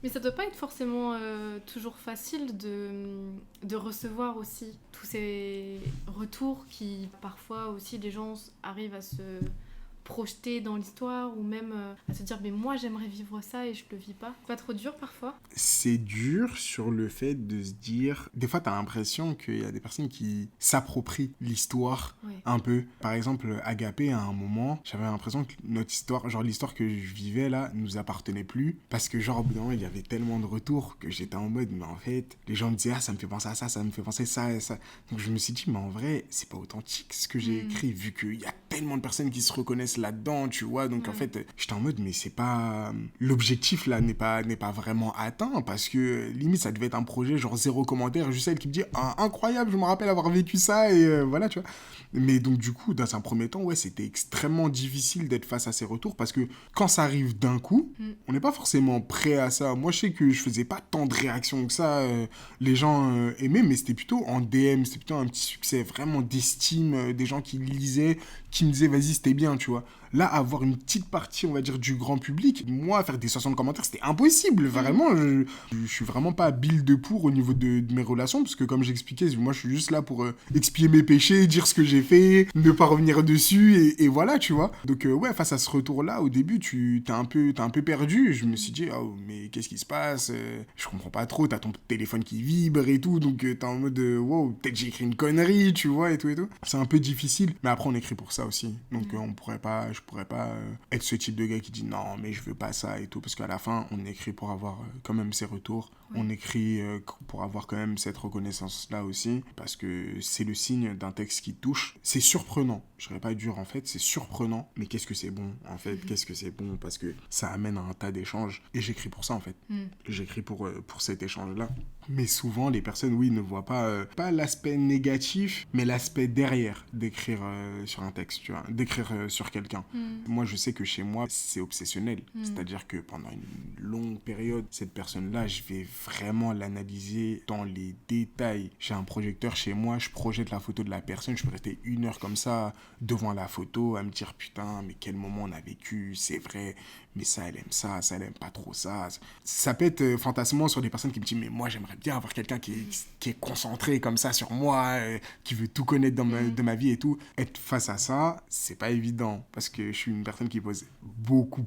Mais ça doit pas être forcément toujours facile de recevoir aussi tous ces retours qui, parfois aussi, les gens arrivent à se projeter dans l'histoire ou même à se dire mais moi j'aimerais vivre ça et je le vis pas. C'est pas trop dur parfois? C'est dur sur le fait de se dire, des fois t'as l'impression qu'il y a des personnes qui s'approprient l'histoire un peu. Par exemple Agapé, à un moment j'avais l'impression que notre histoire, genre l'histoire que je vivais là, nous appartenait plus, parce que genre au bout d'un moment il y avait tellement de retours que j'étais en mode mais en fait les gens me disaient ah ça me fait penser à ça, ça me fait penser à ça et ça. Donc je me suis dit mais en vrai c'est pas authentique ce que j'ai écrit, vu qu'il y a tellement de personnes qui se reconnaissent là-dedans, tu vois. Donc en fait j'étais en mode mais c'est pas, l'objectif là n'est pas vraiment atteint, parce que limite ça devait être un projet genre 0 commentaire, juste elle qui me dit ah, incroyable, je me rappelle avoir vécu ça et voilà, tu vois. Mais donc du coup dans un premier temps ouais c'était extrêmement difficile d'être face à ces retours, parce que quand ça arrive d'un coup on n'est pas forcément prêt à ça. Moi je sais que je faisais pas tant de réactions que ça, les gens aimaient, mais c'était plutôt en DM, c'était plutôt un petit succès vraiment d'estime, des gens qui lisaient, qui me disaient vas-y c'était bien, tu vois. Là, avoir une petite partie, on va dire, du grand public, moi, faire des 60 commentaires, c'était impossible, vraiment. Je suis vraiment pas habile de pour au niveau de mes relations, parce que comme j'expliquais, moi, je suis juste là pour expier mes péchés, dire ce que j'ai fait, ne pas revenir dessus, et voilà, tu vois. Donc, ouais, face à ce retour-là, au début, t'es un peu perdu. Je me suis dit, oh, mais qu'est-ce qui se passe? Je comprends pas trop, t'as ton téléphone qui vibre et tout, donc t'es en mode, wow, peut-être j'ai écrit une connerie, tu vois, et tout. C'est un peu difficile, mais après, on écrit pour ça aussi. Donc, je pourrais pas être ce type de gars qui dit non mais je veux pas ça et tout, parce qu'à la fin on écrit pour avoir quand même ces retours, on écrit pour avoir quand même cette reconnaissance là aussi, parce que c'est le signe d'un texte qui touche. C'est surprenant, je serais pas dur en fait, c'est surprenant, mais qu'est-ce que c'est bon en fait, qu'est-ce que c'est bon, parce que ça amène à un tas d'échanges, et j'écris pour ça en fait, j'écris pour cet échange là. Mais souvent, les personnes, oui, ne voient pas l'aspect négatif, mais l'aspect derrière d'écrire sur un texte, tu vois, d'écrire sur quelqu'un. Moi, je sais que chez moi, c'est obsessionnel. C'est-à-dire que pendant une longue période, cette personne-là, je vais vraiment l'analyser dans les détails. J'ai un projecteur chez moi, je projette la photo de la personne, je peux rester 1 heure comme ça, devant la photo, à me dire, putain, mais quel moment on a vécu, c'est vrai, mais ça, elle aime ça, ça, elle aime pas trop ça. Ça peut être fantasmant sur des personnes qui me disent, mais moi, j'aimerais bien avoir quelqu'un qui est concentré comme ça sur moi, qui veut tout connaître de ma vie et tout. Être face à ça, c'est pas évident, parce que je suis une personne qui pose beaucoup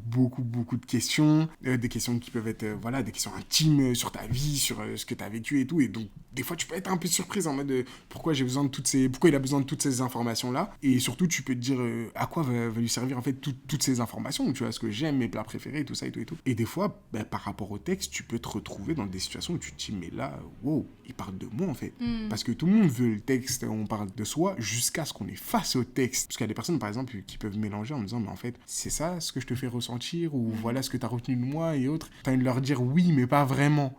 de questions, des questions qui peuvent être, voilà, des questions intimes sur ta vie, sur ce que tu as vécu et tout, et donc des fois tu peux être un peu surprise en mode pourquoi il a besoin de toutes ces informations-là, et surtout tu peux te dire à quoi va lui servir en fait toutes ces informations, tu vois, ce que j'aime, mes plats préférés, tout ça et tout. Et des fois, par rapport au texte, tu peux te retrouver dans des situations où tu te dis mais là, wow, il parle de moi en fait. Parce que tout le monde veut le texte, on parle de soi jusqu'à ce qu'on est face au texte. Parce qu'il y a des personnes par exemple qui peuvent mélanger en me disant mais en fait c'est ça ce que je te fais ressentir, ou voilà ce que tu as retenu de moi et autres. T'as envie de leur dire oui mais pas vraiment.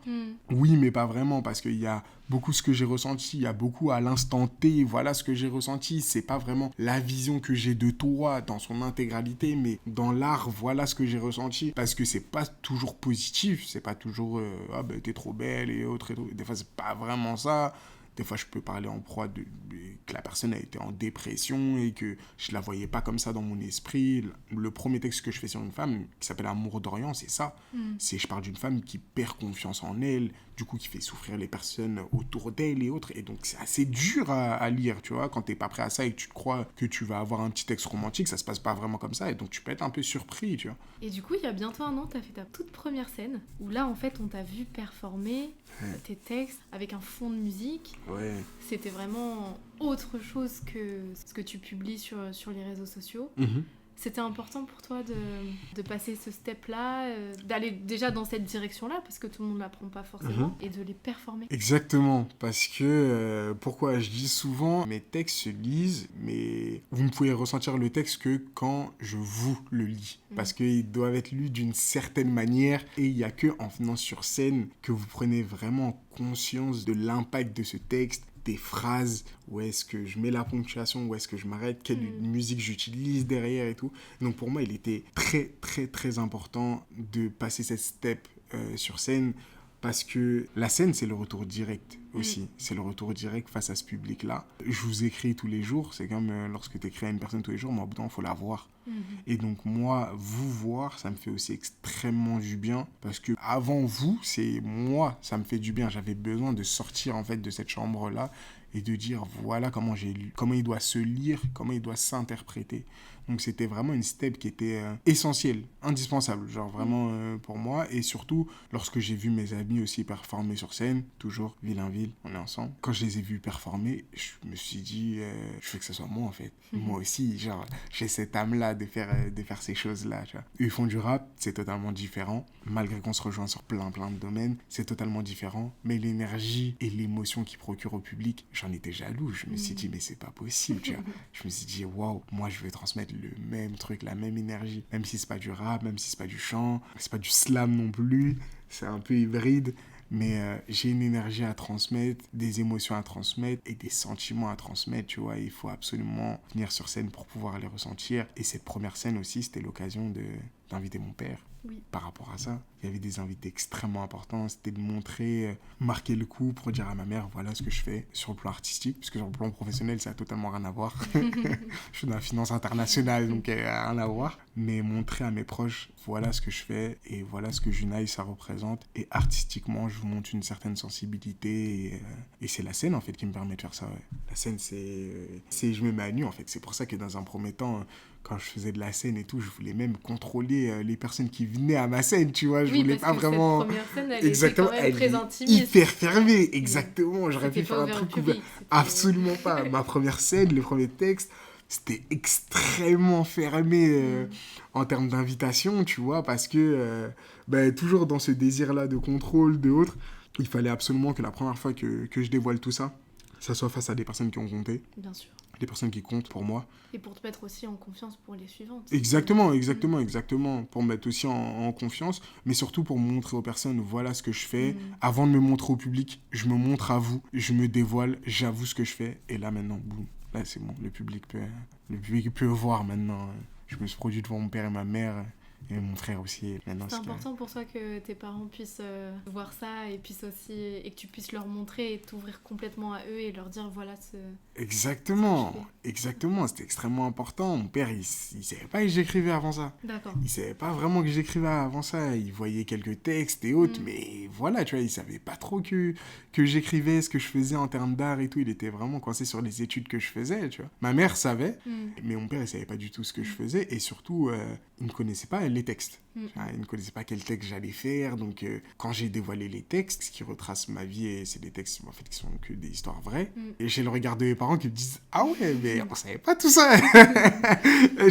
Oui mais pas vraiment, parce qu'il y a beaucoup ce que j'ai ressenti, il y a beaucoup à l'instant T, voilà ce que j'ai ressenti, c'est pas vraiment la vision que j'ai de toi dans son intégralité, mais dans l'art, voilà ce que j'ai ressenti, parce que c'est pas toujours positif, c'est pas toujours ah ben t'es trop belle et autres et tout, des fois c'est pas vraiment ça. Des fois, je peux parler en proie que la personne a été en dépression et que je la voyais pas comme ça dans mon esprit. Le premier texte que je fais sur une femme, qui s'appelle Amour d'Orient, c'est ça. Je parle d'une femme qui perd confiance en elle, du coup, qui fait souffrir les personnes autour d'elle et autres. Et donc, c'est assez dur à lire, tu vois. Quand t'es pas prêt à ça et que tu te crois que tu vas avoir un petit texte romantique, ça se passe pas vraiment comme ça. Et donc, tu peux être un peu surpris, tu vois. Et du coup, il y a bientôt 1 an, t'as fait ta toute première scène, où là, en fait, on t'a vu performer tes textes avec un fond de musique. Ouais. C'était vraiment autre chose que ce que tu publies sur les réseaux sociaux. C'était important pour toi de passer ce step-là, d'aller déjà dans cette direction-là, parce que tout le monde ne l'apprend pas forcément, et de les performer. Exactement, parce que pourquoi je dis souvent, mes textes se lisent, mais vous ne pouvez ressentir le texte que quand je vous le lis. Parce qu'ils doivent être lus d'une certaine manière, et il n'y a que en venant sur scène que vous prenez vraiment conscience de l'impact de ce texte, des phrases, où est-ce que je mets la ponctuation, où est-ce que je m'arrête, quelle musique j'utilise derrière et tout. Donc pour moi, il était très très très important de passer cette step sur scène, parce que la scène, c'est le retour direct aussi. C'est le retour direct face à ce public-là. Je vous écris tous les jours. C'est comme lorsque tu écris à une personne tous les jours, mais au bout d'un moment, il faut la voir. Et donc, moi, vous voir, ça me fait aussi extrêmement du bien. Parce que avant vous, c'est moi, ça me fait du bien. J'avais besoin de sortir, en fait, de cette chambre-là et de dire, voilà comment j'ai lu, comment il doit se lire, comment il doit s'interpréter. Donc, c'était vraiment une step qui était essentielle, indispensable, genre vraiment pour moi. Et surtout, lorsque j'ai vu mes amis aussi performer sur scène, toujours Villainville, on est ensemble. Quand je les ai vus performer, je me suis dit, je veux que ce soit moi en fait. Moi aussi, genre, j'ai cette âme-là de faire ces choses-là. Tu vois. Eux, ils font du rap, c'est totalement différent. Malgré qu'on se rejoint sur plein de domaines, c'est totalement différent. Mais l'énergie et l'émotion qu'ils procurent au public, j'en étais jaloux. Je me suis dit, mais c'est pas possible. Tu vois. Je me suis dit, waouh, moi je veux transmettre le même truc, la même énergie. Même si c'est pas du rap, même si c'est pas du chant, c'est pas du slam non plus. C'est un peu hybride. Mais j'ai une énergie à transmettre, des émotions à transmettre et des sentiments à transmettre, tu vois. Il faut absolument venir sur scène pour pouvoir les ressentir. Et cette première scène aussi, c'était l'occasion d'inviter mon père. Oui. Par rapport à ça, il y avait des invités extrêmement importants. C'était de montrer, marquer le coup pour dire à ma mère, voilà ce que je fais sur le plan artistique. Parce que sur le plan professionnel, ça n'a totalement rien à voir. Je suis dans la finance internationale, donc rien à voir. Mais montrer à mes proches, voilà ce que je fais et voilà ce que Junaï, ça représente. Et artistiquement, je vous montre une certaine sensibilité. Et c'est la scène, en fait, qui me permet de faire ça. Ouais. La scène, je me mets à nu, en fait. C'est pour ça que dans un premier temps, quand je faisais de la scène et tout, je voulais même contrôler les personnes qui venaient à ma scène, tu vois. Je voulais pas vraiment... Cette première scène, elle exactement, était quand même très intimiste. Hyper fermée, exactement. J'aurais pu faire un truc public, absolument pas. Ma première scène, le premier texte, c'était extrêmement fermé en termes d'invitation, tu vois, parce que toujours dans ce désir-là de contrôle, de autres, il fallait absolument que la première fois que je dévoile tout ça, ça soit face à des personnes qui ont compté. Bien sûr. Des personnes qui comptent pour moi. Et pour te mettre aussi en confiance pour les suivantes. Exactement. Pour me mettre aussi en confiance, mais surtout pour montrer aux personnes, voilà ce que je fais. Avant de me montrer au public, je me montre à vous, je me dévoile, j'avoue ce que je fais. Et là, maintenant, boum, là, c'est bon. Le public peut voir maintenant. Je me suis produit devant mon père et ma mère. Et mon frère aussi. C'est important pour toi que tes parents puissent voir ça et que tu puisses leur montrer et t'ouvrir complètement à eux et leur dire voilà ce... Exactement, c'était extrêmement important. Mon père, il savait pas que j'écrivais avant ça. D'accord. Il savait pas vraiment que j'écrivais avant ça. Il voyait quelques textes et autres, mais voilà, tu vois, il savait pas trop que j'écrivais, ce que je faisais en termes d'art et tout. Il était vraiment coincé sur les études que je faisais, tu vois. Ma mère savait, mais mon père, il savait pas du tout ce que je faisais et surtout, il ne connaissait pas les textes. Il ne connaissait pas quel texte j'allais faire. Donc, quand j'ai dévoilé les textes qui retracent ma vie, et c'est des textes en fait, qui sont que des histoires vraies, et j'ai le regard de mes parents qui me disent « Ah ouais, mais on savait pas tout ça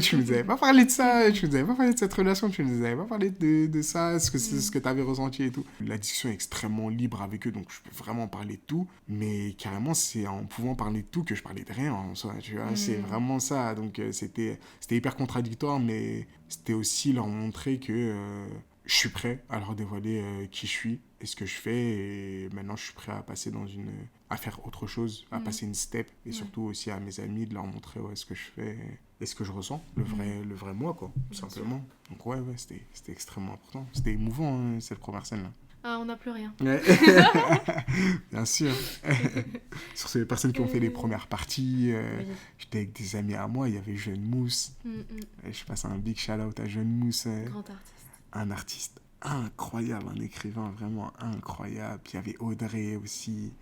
Tu nous avais pas parlé de ça, tu nous avais pas parlé de cette relation, tu nous avais pas parlé de ça, ce que tu avais ressenti et tout. » La discussion est extrêmement libre avec eux, donc je peux vraiment parler de tout, mais carrément, c'est en pouvant parler de tout que je parlais de rien en soi, tu vois. C'est vraiment ça. Donc, c'était hyper contradictoire, mais c'était aussi leur montrer que je suis prêt à leur dévoiler qui je suis et ce que je fais, et maintenant je suis prêt à passer à faire autre chose, à passer une step, et surtout aussi à mes amis de leur montrer ce que je fais et ce que je ressens, le vrai moi, quoi, tout simplement. Donc ouais, c'était extrêmement important. C'était émouvant, hein, cette première scène-là. Ah, on n'a plus rien. Ouais. Bien sûr. Sur ces personnes qui ont fait les premières parties, j'étais avec des amis à moi, il y avait Jeune Mousse. Je passe un big shout-out à Jeune Mousse. Grand artiste. Un artiste incroyable, un écrivain vraiment incroyable. Puis il y avait Audrey aussi,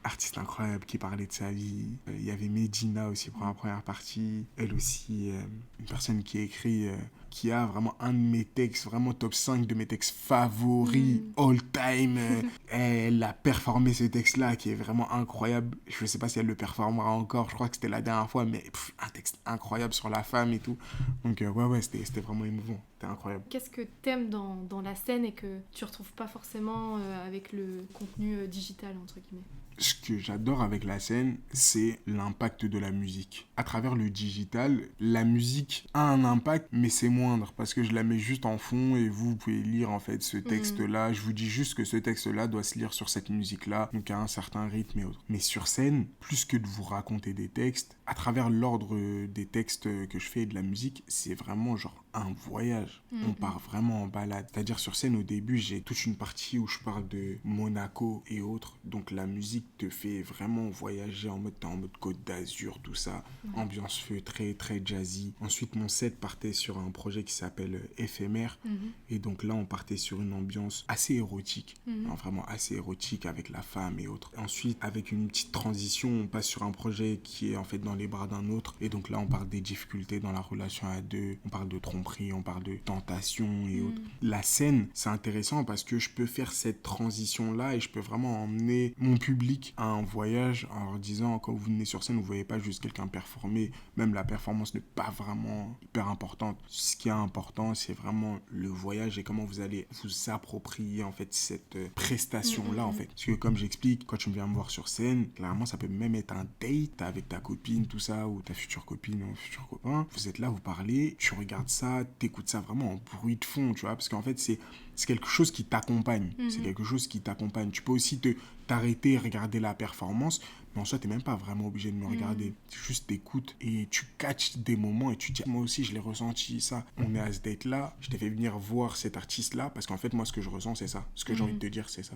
artiste incroyable qui parlait de sa vie. Il y avait Medina aussi pour la première partie. Elle aussi, une personne qui écrit, qui a vraiment un de mes textes, vraiment top 5 de mes textes favoris, all time. Elle a performé ce texte-là qui est vraiment incroyable. Je ne sais pas si elle le performera encore, je crois que c'était la dernière fois, mais un texte incroyable sur la femme et tout. Donc ouais, c'était vraiment émouvant, c'était incroyable. Qu'est-ce que t'aimes dans la scène et que tu retrouves pas forcément avec le contenu digital, entre guillemets? Ce que j'adore avec la scène, c'est l'impact de la musique. À travers le digital, la musique a un impact, mais c'est moindre parce que je la mets juste en fond et vous pouvez lire en fait ce texte-là. Je vous dis juste que ce texte-là doit se lire sur cette musique-là, donc à un certain rythme et autres. Mais sur scène, plus que de vous raconter des textes, à travers l'ordre des textes que je fais et de la musique, c'est vraiment genre un voyage. On part vraiment en balade. C'est-à-dire sur scène, au début, j'ai toute une partie où je parle de Monaco et autres. Donc la musique te fait vraiment voyager en mode Côte d'Azur, tout ça. Ambiance feu, très, très jazzy. Ensuite, mon set partait sur un projet qui s'appelle Éphémère. Et donc là, on partait sur une ambiance assez érotique. Vraiment assez érotique avec la femme et autres. Ensuite, avec une petite transition, on passe sur un projet qui est en fait dans les bras d'un autre. Et donc là, on parle des difficultés dans la relation à deux. On parle de tromperie, on parle de tentation et autres. La scène, c'est intéressant parce que je peux faire cette transition-là et je peux vraiment emmener mon public à un voyage en leur disant, quand vous venez sur scène, vous ne voyez pas juste quelqu'un performer. Même la performance n'est pas vraiment hyper importante. Ce qui est important, c'est vraiment le voyage et comment vous allez vous approprier en fait cette prestation-là en fait. Parce que comme j'explique, quand tu viens me voir sur scène, clairement, ça peut même être un date avec ta copine, tout ça, ou ta future copine ou futur copain. Vous êtes là, vous parlez, tu regardes ça, t'écoutes ça vraiment en bruit de fond, tu vois, parce qu'en fait, c'est quelque chose qui t'accompagne. C'est quelque chose qui t'accompagne. Tu peux aussi t'arrêter et regarder la performance, mais en soi, t'es même pas vraiment obligé de me regarder. Tu juste t'écoutes et tu catches des moments et tu te dis, moi aussi, je l'ai ressenti, ça. On est à ce date-là, je t'ai fait venir voir cet artiste-là, parce qu'en fait, moi, ce que je ressens, c'est ça. Ce que j'ai envie de te dire, c'est ça.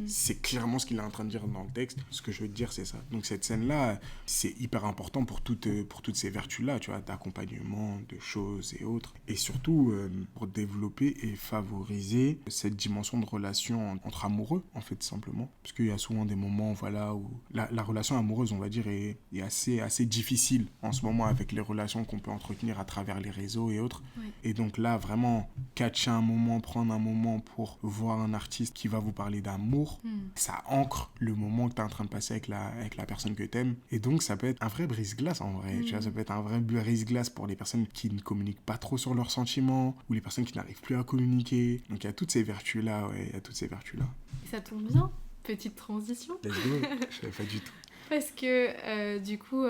C'est clairement ce qu'il est en train de dire dans le texte. Ce que je veux te dire, c'est ça. Donc, cette scène-là, c'est hyper important pour toutes ces vertus-là, tu vois, d'accompagnement, de choses et autres. Et surtout, pour développer et favoriser cette dimension de relation entre amoureux, en fait, simplement. Parce qu'il y a souvent des moments, voilà, où la relation amoureuse, on va dire, est assez difficile en ce moment avec les relations qu'on peut entretenir à travers les réseaux et autres. Oui. Et donc là, vraiment, catcher un moment, prendre un moment pour voir un artiste qui va vous parler d'amour, ça ancre le moment que tu es en train de passer avec la personne que tu aimes. Et donc, ça peut être un vrai brise-glace, en vrai. Tu vois, ça peut être un vrai brise-glace pour les personnes qui ne communiquent pas trop sur leurs sentiments ou les personnes qui n'arrivent plus à communiquer. Donc, il y a toutes ces vertus-là, il y a toutes ces vertus-là. Et ça tombe bien, petite transition. Let's go, je savais pas du tout. Parce que du coup,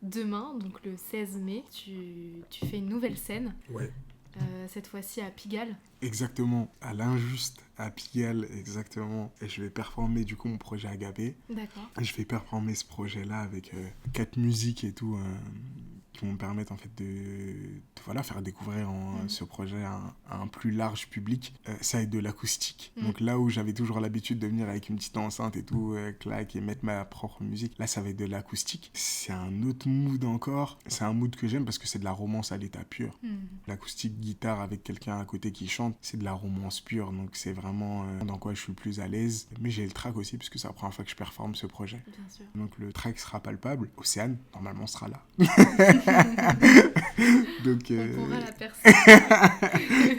demain, donc le 16 mai, tu fais une nouvelle scène. Ouais. Cette fois-ci à Pigalle. Exactement, à l'Injuste, à Pigalle, exactement. Et je vais performer du coup mon projet Agapé. D'accord. Je vais performer ce projet-là avec 4 musiques et tout, qui vont me permettre en fait de voilà, faire découvrir ce projet à un plus large public. Ça va être de l'acoustique. Donc là où j'avais toujours l'habitude de venir avec une petite enceinte et tout, clac, et mettre ma propre musique, là ça va être de l'acoustique. C'est un autre mood encore. C'est un mood que j'aime parce que c'est de la romance à l'état pur. L'acoustique guitare avec quelqu'un à côté qui chante, c'est de la romance pure. Donc c'est vraiment dans quoi je suis le plus à l'aise. Mais j'ai le track aussi parce que c'est la première fois que je performe ce projet. Bien sûr. Donc le track sera palpable. Océane, normalement, sera là. Donc, on pourra la percer.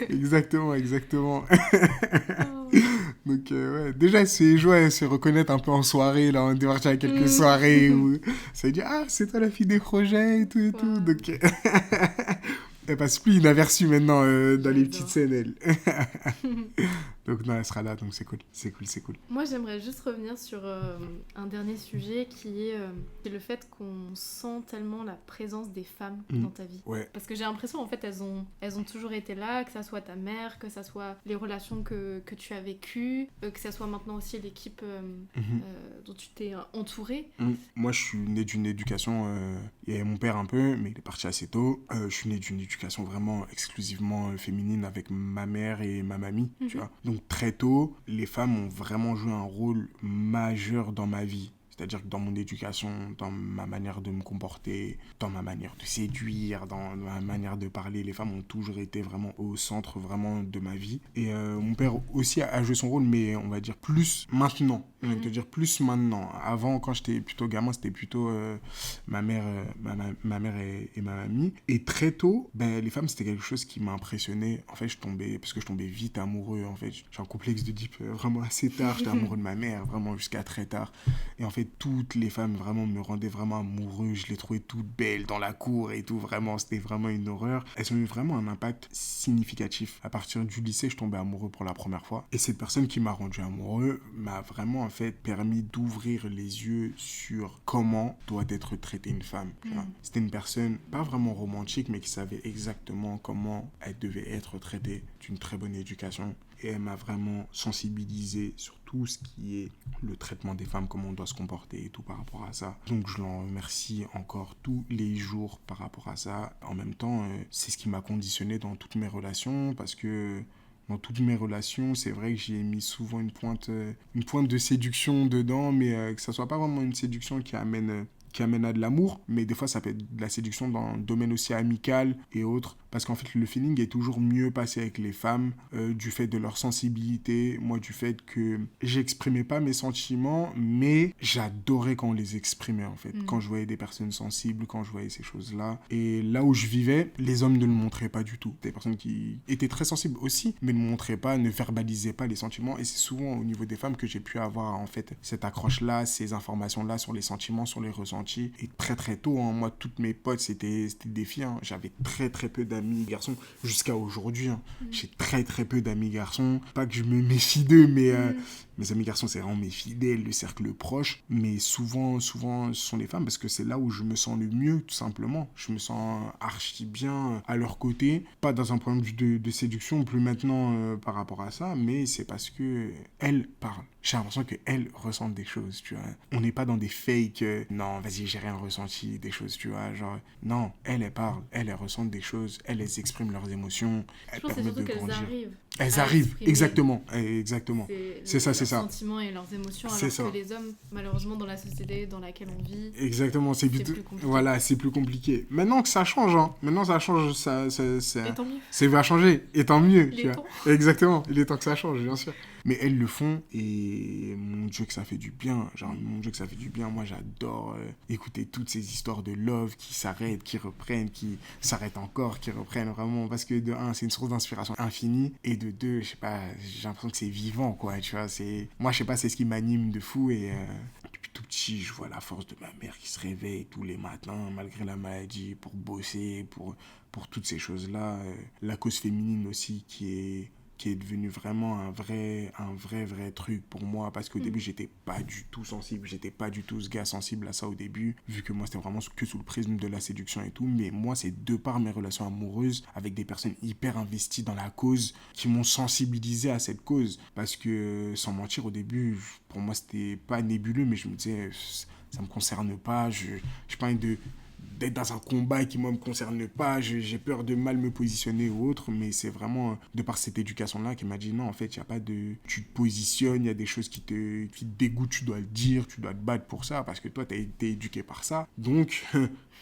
exactement. Donc ouais, déjà c'est joie se reconnaître un peu en soirée, là on est parti à quelques soirées où ça dit c'est toi la fille des projets et tout. Donc elle passe plus inaperçue maintenant dans les petites scènes, elle. Donc non, elle sera là, donc c'est cool. Moi j'aimerais juste revenir sur un dernier sujet qui est le fait qu'on sent tellement la présence des femmes dans ta vie. Ouais. Parce que j'ai l'impression en fait elles ont toujours été là, que ça soit ta mère, que ça soit les relations que tu as vécues, que ça soit maintenant aussi l'équipe dont tu t'es entourée. Moi je suis né d'une éducation, il y avait mon père un peu, mais il est parti assez tôt. Je suis né d'une éducation vraiment exclusivement féminine avec ma mère et ma mamie, tu vois. Donc très tôt, les femmes ont vraiment joué un rôle majeur dans ma vie. C'est-à-dire que dans mon éducation, dans ma manière de me comporter, dans ma manière de séduire, dans ma manière de parler, les femmes ont toujours été vraiment au centre vraiment de ma vie. Et mon père aussi a joué son rôle, mais on va dire plus maintenant. Je vais te dire plus maintenant. Avant, quand j'étais plutôt gamin, c'était plutôt ma mère, ma mère et ma mamie. Et très tôt, les femmes, c'était quelque chose qui m'a impressionné. En fait, parce que je tombais vite amoureux. En fait, j'ai un complexe d'Oedipe vraiment assez tard. J'étais amoureux de ma mère, vraiment jusqu'à très tard. Et en fait, toutes les femmes vraiment me rendaient vraiment amoureux. Je les trouvais toutes belles dans la cour et tout. Vraiment, c'était vraiment une horreur. Elles ont eu vraiment un impact significatif. À partir du lycée, je tombais amoureux pour la première fois. Et cette personne qui m'a rendu amoureux m'a vraiment, en fait, permis d'ouvrir les yeux sur comment doit être traitée une femme. C'était une personne, pas vraiment romantique, mais qui savait exactement comment elle devait être traitée, d'une très bonne éducation. Et elle m'a vraiment sensibilisé sur tout ce qui est le traitement des femmes, comment on doit se comporter et tout par rapport à ça. Donc je l'en remercie encore tous les jours par rapport à ça. En même temps, c'est ce qui m'a conditionné dans toutes mes relations, parce que dans toutes mes relations, c'est vrai que j'ai mis souvent une pointe de séduction dedans, mais que ça soit pas vraiment une séduction qui amène à de l'amour, mais des fois ça peut être de la séduction dans le domaine aussi amical et autres, parce qu'en fait le feeling est toujours mieux passé avec les femmes, du fait de leur sensibilité, moi du fait que j'exprimais pas mes sentiments, mais j'adorais quand on les exprimait en fait, quand je voyais des personnes sensibles, quand je voyais ces choses-là, et là où je vivais, les hommes ne le montraient pas du tout, des personnes qui étaient très sensibles aussi, mais ne montraient pas, ne verbalisaient pas les sentiments, et c'est souvent au niveau des femmes que j'ai pu avoir en fait cette accroche-là, ces informations-là sur les sentiments, sur les ressentis. Et très très tôt, moi toutes mes potes c'était des filles, j'avais très très peu d'amis garçons jusqu'à aujourd'hui, j'ai très très peu d'amis garçons, pas que je me méfie d'eux, mais mes amis garçons c'est vraiment mes fidèles, le cercle proche, mais souvent ce sont les femmes, parce que c'est là où je me sens le mieux, tout simplement. Je me sens archi bien à leur côté, pas dans un point de vue de séduction plus maintenant par rapport à ça, mais c'est parce que elles parlent. J'ai l'impression qu'elles ressentent des choses, tu vois. On n'est pas dans des fakes, non, vas-y, j'ai rien ressenti, des choses, tu vois. Genre, non, elles parlent, elles ressentent des choses, elles expriment leurs émotions, elles permettent de grandir. Elles arrivent, exactement. C'est ça. Leurs sentiments et leurs émotions, alors que les hommes, malheureusement, dans la société dans laquelle on vit, exactement, c'est plus compliqué. Voilà, c'est plus compliqué. Maintenant que ça change, maintenant ça change, ça et tant mieux. Ça va changer, et tant mieux, tu vois. Exactement, il est temps que ça change, bien sûr. Mais elles le font, et mon Dieu que ça fait du bien. Mon Dieu que ça fait du bien. Moi, j'adore écouter toutes ces histoires de love qui s'arrêtent, qui reprennent, qui s'arrêtent encore, qui reprennent vraiment. Parce que de un, c'est une source d'inspiration infinie. Et de deux, je sais pas, j'ai l'impression que c'est vivant, quoi. Tu vois, moi, je sais pas, c'est ce qui m'anime de fou. Et depuis tout petit, je vois la force de ma mère qui se réveille tous les matins, malgré la maladie, pour bosser, pour toutes ces choses-là. La cause féminine aussi qui est devenu vraiment un vrai truc pour moi, parce qu'au début j'étais pas du tout sensible, j'étais pas du tout ce gars sensible à ça au début, vu que moi c'était vraiment que sous le prisme de la séduction et tout, mais moi c'est de par mes relations amoureuses avec des personnes hyper investies dans la cause qui m'ont sensibilisé à cette cause, parce que sans mentir au début pour moi c'était pas nébuleux, mais je me disais ça me concerne pas, j'ai pas envie d'être dans un combat qui, moi, me concerne pas, j'ai peur de mal me positionner ou autre, mais c'est vraiment de par cette éducation-là qui m'a dit non, en fait, il y a pas de... Tu te positionnes, il y a des choses qui te dégoûtent, tu dois le dire, tu dois te battre pour ça, parce que toi, t'as été éduqué par ça, donc...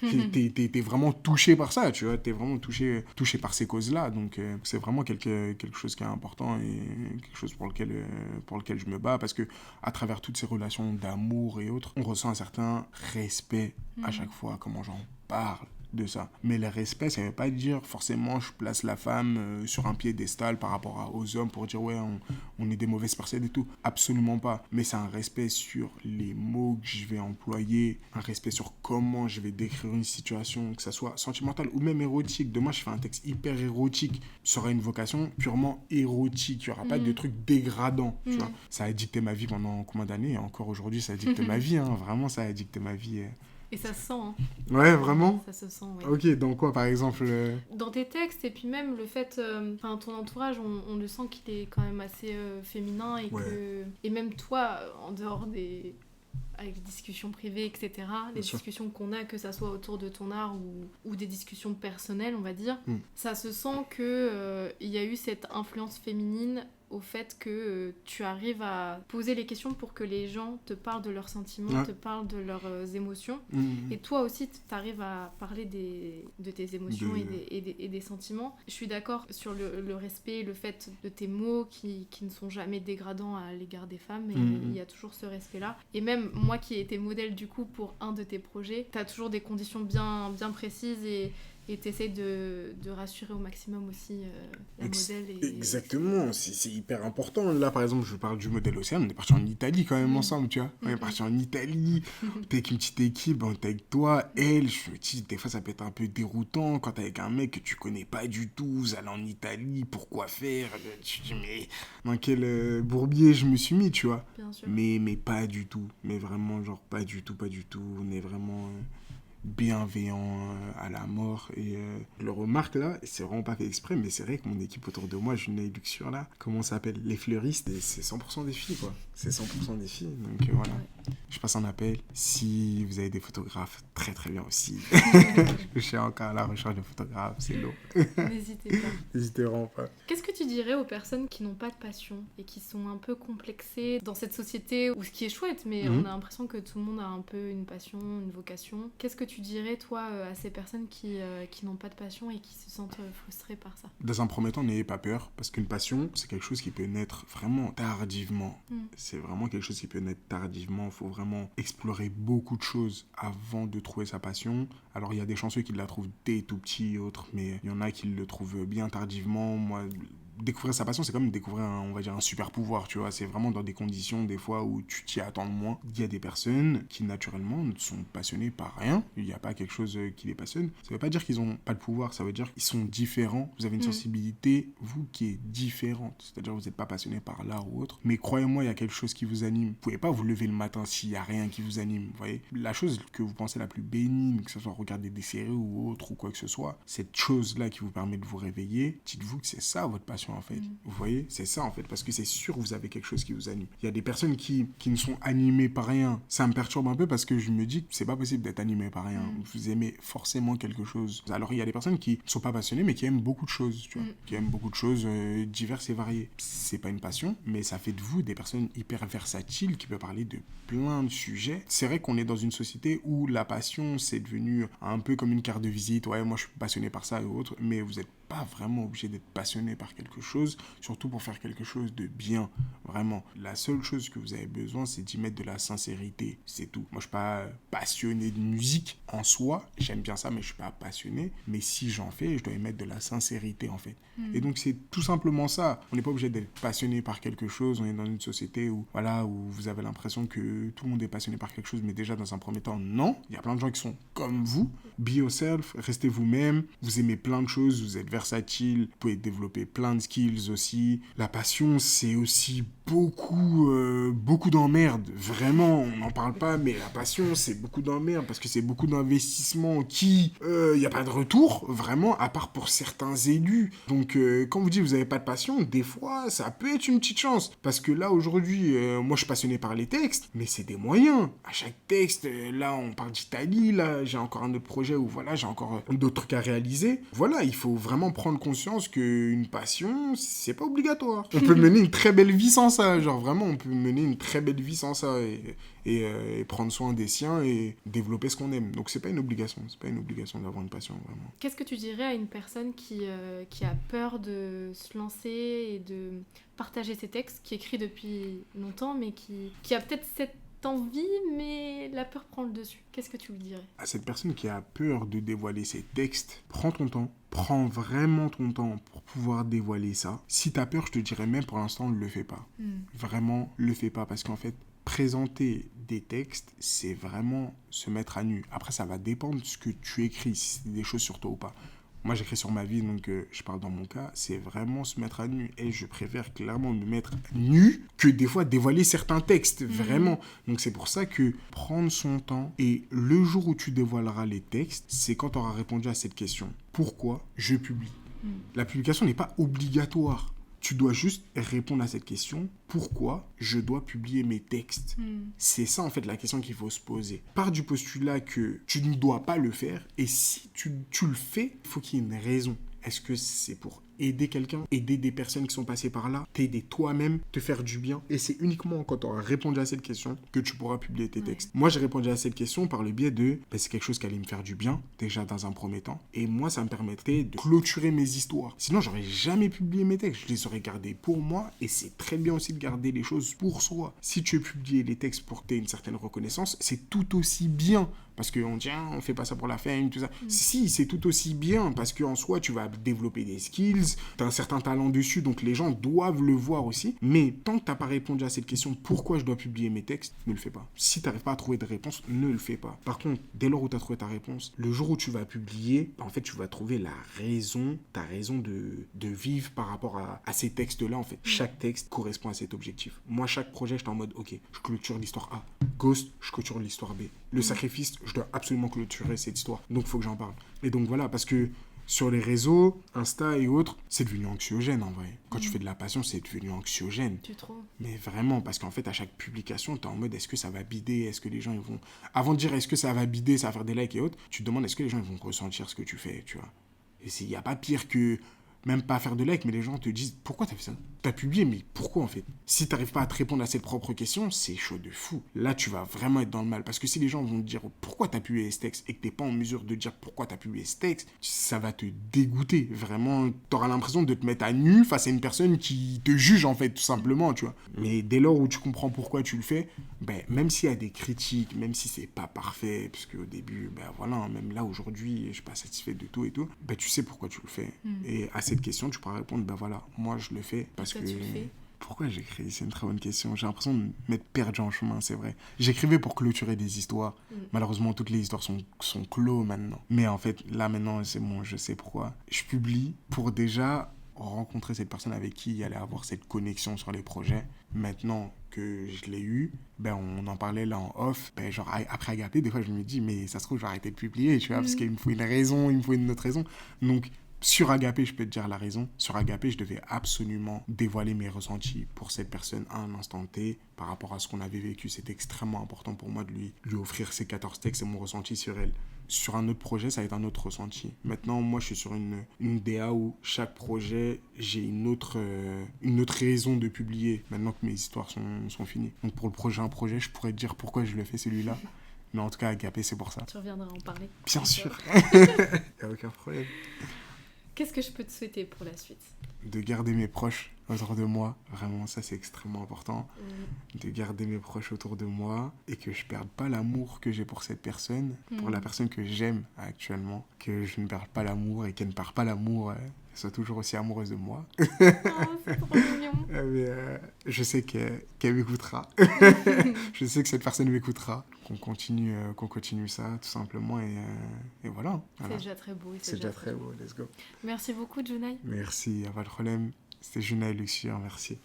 t'es vraiment touché par ça, tu vois, t'es vraiment touché par ces causes-là, donc c'est vraiment quelque chose qui est important et quelque chose pour lequel je me bats, parce que à travers toutes ces relations d'amour et autres, on ressent un certain respect à chaque fois, comment j'en parle de ça. Mais le respect, ça veut pas dire forcément je place la femme sur un piédestal par rapport aux hommes pour dire ouais, on est des mauvaises personnes et tout. Absolument pas. Mais c'est un respect sur les mots que je vais employer, un respect sur comment je vais décrire une situation, que ça soit sentimentale ou même érotique. Demain, je fais un texte hyper érotique. Ça aura une vocation purement érotique. Il n'y aura pas de trucs dégradants. Tu vois. Ça a dicté ma vie pendant combien d'années? Et encore aujourd'hui, ça dicte ma vie. Vraiment, ça a dicté ma vie. Et ça se sent, hein. Ouais, vraiment? Ça se sent, ouais. Ok, dans quoi, par exemple Dans tes textes, et puis même le fait... ton entourage, on le sent qu'il est quand même assez féminin, et que... Et même toi, en dehors des... avec les discussions privées, etc., les discussions qu'on a, que ça soit autour de ton art ou des discussions personnelles, on va dire, ça se sent qu'il y a eu cette influence féminine au fait que tu arrives à poser les questions pour que les gens te parlent de leurs sentiments, te parlent de leurs émotions. Et toi aussi, tu arrives à parler de tes émotions et des sentiments. Je suis d'accord sur le respect, le fait de tes mots qui ne sont jamais dégradants à l'égard des femmes. Et il y a toujours ce respect-là. Et même moi qui ai été modèle du coup pour un de tes projets, tu as toujours des conditions bien précises et t'essayes de rassurer au maximum aussi la modèle. Exactement, c'est hyper important. Là, par exemple, je parle du modèle Océane, on est parti en Italie quand même ensemble, tu vois. On est parti en Italie, t'es avec une petite équipe, on est avec toi, elle, je me dis, des fois ça peut être un peu déroutant quand t'es avec un mec que tu connais pas du tout, vous allez en Italie, pourquoi faire? Tu te dis, mais dans quel bourbier je me suis mis, tu vois. Bien sûr. Mais pas du tout, mais vraiment, genre, pas du tout, on est vraiment... bienveillant à la mort et je le remarque là, et c'est vraiment pas fait exprès, mais c'est vrai que mon équipe autour de moi, j'ai une Luxure là, comment ça s'appelle, les fleuristes, et c'est 100% des filles quoi, c'est 100% des filles, donc voilà. Je passe un appel, si vous avez des photographes, très très bien aussi. Je suis encore à la recherche de photographes, c'est lourd. N'hésitez pas. N'hésitez vraiment pas. Qu'est-ce que tu dirais aux personnes qui n'ont pas de passion et qui sont un peu complexées dans cette société, où ce qui est chouette, mais on a l'impression que tout le monde a un peu une passion, une vocation. Qu'est-ce que tu dirais toi à ces personnes qui n'ont pas de passion et qui se sentent frustrées par ça? Dans un premier temps, n'ayez pas peur, parce qu'une passion, c'est quelque chose qui peut naître vraiment tardivement. C'est vraiment quelque chose qui peut naître tardivement. Il faut vraiment explorer beaucoup de choses avant de trouver sa passion. Alors, il y a des chanceux qui la trouvent dès tout petit, autres, mais il y en a qui le trouvent bien tardivement. Moi, découvrir sa passion, c'est comme découvrir on va dire un super pouvoir, tu vois. C'est vraiment dans des conditions, des fois, où tu t'y attends le moins. Il y a des personnes qui, naturellement, ne sont passionnées par rien. Il n'y a pas quelque chose qui les passionne. Ça ne veut pas dire qu'ils n'ont pas de pouvoir, ça veut dire qu'ils sont différents. Vous avez une sensibilité, vous, qui est différente. C'est-à-dire que vous n'êtes pas passionné par l'art ou autre. Mais croyez-moi, il y a quelque chose qui vous anime. Vous ne pouvez pas vous lever le matin s'il n'y a rien qui vous anime, vous voyez. La chose que vous pensez la plus bénigne, que ce soit regarder des séries ou autre, ou quoi que ce soit, cette chose-là qui vous permet de vous réveiller, dites-vous que c'est ça votre passion, en fait. Vous voyez, c'est ça en fait, parce que c'est sûr que vous avez quelque chose qui vous anime. Il y a des personnes qui ne sont animées par rien. Ça me perturbe un peu parce que je me dis que c'est pas possible d'être animé par rien. Vous aimez forcément quelque chose. Alors il y a des personnes qui ne sont pas passionnées mais qui aiment beaucoup de choses, tu vois, qui aiment beaucoup de choses diverses et variées. C'est pas une passion, mais ça fait de vous des personnes hyper versatiles qui peuvent parler de plein de sujets. C'est vrai qu'on est dans une société où la passion c'est devenu un peu comme une carte de visite. Ouais, moi je suis passionné par ça et autres, mais vous êtes pas vraiment obligé d'être passionné par quelque chose, surtout pour faire quelque chose de bien, vraiment. La seule chose que vous avez besoin, c'est d'y mettre de la sincérité, c'est tout. Moi, je suis pas passionné de musique en soi, j'aime bien ça, mais je suis pas passionné. Mais si j'en fais, je dois y mettre de la sincérité, en fait. Et donc, c'est tout simplement ça. On n'est pas obligé d'être passionné par quelque chose, on est dans une société où, voilà, où vous avez l'impression que tout le monde est passionné par quelque chose, mais déjà, dans un premier temps, non. Il y a plein de gens qui sont comme vous. Be yourself, restez vous-même, vous aimez plein de choses, vous êtes versatile, vous pouvez développer plein de skills aussi. La passion, c'est aussi beaucoup d'emmerdes. Vraiment, on n'en parle pas, mais la passion, c'est beaucoup d'emmerdes parce que c'est beaucoup d'investissements qui, il n'y a pas de retour, vraiment, à part pour certains élus. Donc, quand vous dites que vous n'avez pas de passion, des fois, ça peut être une petite chance. Parce que là, aujourd'hui, moi, je suis passionné par les textes, mais c'est des moyens. À chaque texte, là, on parle d'Italie, là, j'ai encore un autre projet où, voilà, j'ai encore d'autres trucs à réaliser. Voilà, il faut vraiment prendre conscience qu'une passion, c'est pas obligatoire. On peut mener une très belle vie sans ça, genre vraiment, on peut mener une très belle vie sans ça et prendre soin des siens et développer ce qu'on aime. Donc c'est pas une obligation d'avoir une passion, vraiment. Qu'est-ce que tu dirais à une personne qui a peur de se lancer et de partager ses textes, qui écrit depuis longtemps, mais qui a peut-être cette envie, mais la peur prend le dessus? Qu'est-ce que tu lui dirais? À cette personne qui a peur de dévoiler ses textes, prends ton temps. Prends vraiment ton temps pour pouvoir dévoiler ça. Si t'as peur, je te dirais même pour l'instant, ne le fais pas. Vraiment, le fais pas. Parce qu'en fait, présenter des textes, c'est vraiment se mettre à nu. Après, ça va dépendre de ce que tu écris, si c'est des choses sur toi ou pas. Moi, j'écris sur ma vie, donc je parle dans mon cas, c'est vraiment se mettre à nu. Et je préfère clairement me mettre nu que des fois dévoiler certains textes, vraiment. Donc c'est pour ça que prendre son temps et le jour où tu dévoileras les textes, c'est quand tu auras répondu à cette question. Pourquoi je publie? La publication n'est pas obligatoire. Tu dois juste répondre à cette question. Pourquoi je dois publier mes textes? C'est ça, en fait, la question qu'il faut se poser. Pars du postulat que tu ne dois pas le faire. Et si tu le fais, il faut qu'il y ait une raison. Est-ce que c'est pour aider quelqu'un, aider des personnes qui sont passées par là, t'aider toi-même, te faire du bien. Et c'est uniquement quand tu auras répondu à cette question que tu pourras publier tes textes. Moi, j'ai répondu à cette question par le biais de, c'est quelque chose qui allait me faire du bien, déjà dans un premier temps. Et moi, ça me permettrait de clôturer mes histoires. Sinon, j'aurais jamais publié mes textes. Je les aurais gardés pour moi. Et c'est très bien aussi de garder les choses pour soi. Si tu veux publier les textes pour que tu aies une certaine reconnaissance, c'est tout aussi bien. Parce qu'on dit, on fait pas ça pour la fame, tout ça. Si, c'est tout aussi bien. Parce qu'en soi, tu vas développer des skills, tu as un certain talent dessus, donc les gens doivent le voir aussi. Mais tant que tu n'as pas répondu à cette question, pourquoi je dois publier mes textes, ne le fais pas. Si tu n'arrives pas à trouver de réponse, ne le fais pas. Par contre, dès lors où tu as trouvé ta réponse, le jour où tu vas publier, en fait, tu vas trouver ta raison de vivre par rapport à ces textes-là. En fait, chaque texte correspond à cet objectif. Moi, chaque projet, j'étais en mode, ok, je clôture l'histoire A. Ghost, je clôture l'histoire B. Le sacrifice, je dois absolument clôturer cette histoire. Donc, il faut que j'en parle. Et donc, voilà, parce que sur les réseaux, Insta et autres, c'est devenu anxiogène en vrai. Quand tu fais de la passion, c'est devenu anxiogène. Tu trouves? Mais vraiment, parce qu'en fait, à chaque publication, tu es en mode est-ce que ça va bider? Est-ce que les gens ils vont. Avant de dire est-ce que ça va bider, ça va faire des likes et autres, tu te demandes est-ce que les gens ils vont ressentir ce que tu fais, tu vois. Et il n'y a pas pire que. Même pas faire de likes, mais les gens te disent pourquoi t'as fait ça? T'as publié, mais pourquoi en fait? Si t'arrives pas à te répondre à cette propre question, c'est chaud de fou. Là, tu vas vraiment être dans le mal. Parce que si les gens vont te dire pourquoi t'as publié ce texte et que t'es pas en mesure de dire pourquoi t'as publié ce texte, ça va te dégoûter. Vraiment, t'auras l'impression de te mettre à nu face à une personne qui te juge en fait, tout simplement, tu vois. Mais dès lors où tu comprends pourquoi tu le fais, même s'il y a des critiques, même si c'est pas parfait, puisque au début, voilà, même là aujourd'hui, je suis pas satisfait de tout et tout, tu sais pourquoi tu le fais. Et à cette question, tu pourras répondre, voilà, moi je le fais parce que... Tu le fais. Pourquoi j'écris? C'est une très bonne question. J'ai l'impression de m'être perdu en chemin, c'est vrai. J'écrivais pour clôturer des histoires. Malheureusement, toutes les histoires sont clos maintenant. Mais en fait, là maintenant, c'est bon, je sais pourquoi. Je publie pour déjà rencontrer cette personne avec qui il allait avoir cette connexion sur les projets. Maintenant que je l'ai eu, on en parlait là en off. Genre, après Agapé, des fois, je me dis, mais ça se trouve, je vais arrêter de publier, tu vois, parce qu'il me faut une raison, il me faut une autre raison. Donc, sur Agapé, je peux te dire la raison. Sur Agapé, je devais absolument dévoiler mes ressentis pour cette personne à un instant T par rapport à ce qu'on avait vécu. C'était extrêmement important pour moi de lui offrir ces 14 textes et mon ressenti sur elle. Sur un autre projet, ça va être un autre ressenti. Maintenant, moi, je suis sur une DA où chaque projet, j'ai une autre raison de publier maintenant que mes histoires sont finies. Donc, pour le prochain projet, je pourrais te dire pourquoi je le fais celui-là. Mais en tout cas, Agapé, c'est pour ça. Tu reviendras en parler. Bien sûr. Il n'y a aucun problème. Qu'est-ce que je peux te souhaiter pour la suite? De garder mes proches autour de moi. Vraiment, ça, c'est extrêmement important. De garder mes proches autour de moi et que je ne perde pas l'amour que j'ai pour cette personne, pour la personne que j'aime actuellement. Que je ne perde pas l'amour et qu'elle ne perd pas l'amour, qu'elle soit toujours aussi amoureuse de moi. Oh, c'est trop mignon. Je sais qu'elle m'écoutera. Je sais que cette personne m'écoutera. Qu'on continue ça, tout simplement. Et voilà. C'est déjà très beau. C'est déjà très beau. Let's go. Merci beaucoup, Junaï. Merci, il n'y a pas de problème. C'était Junaï Luxure, merci.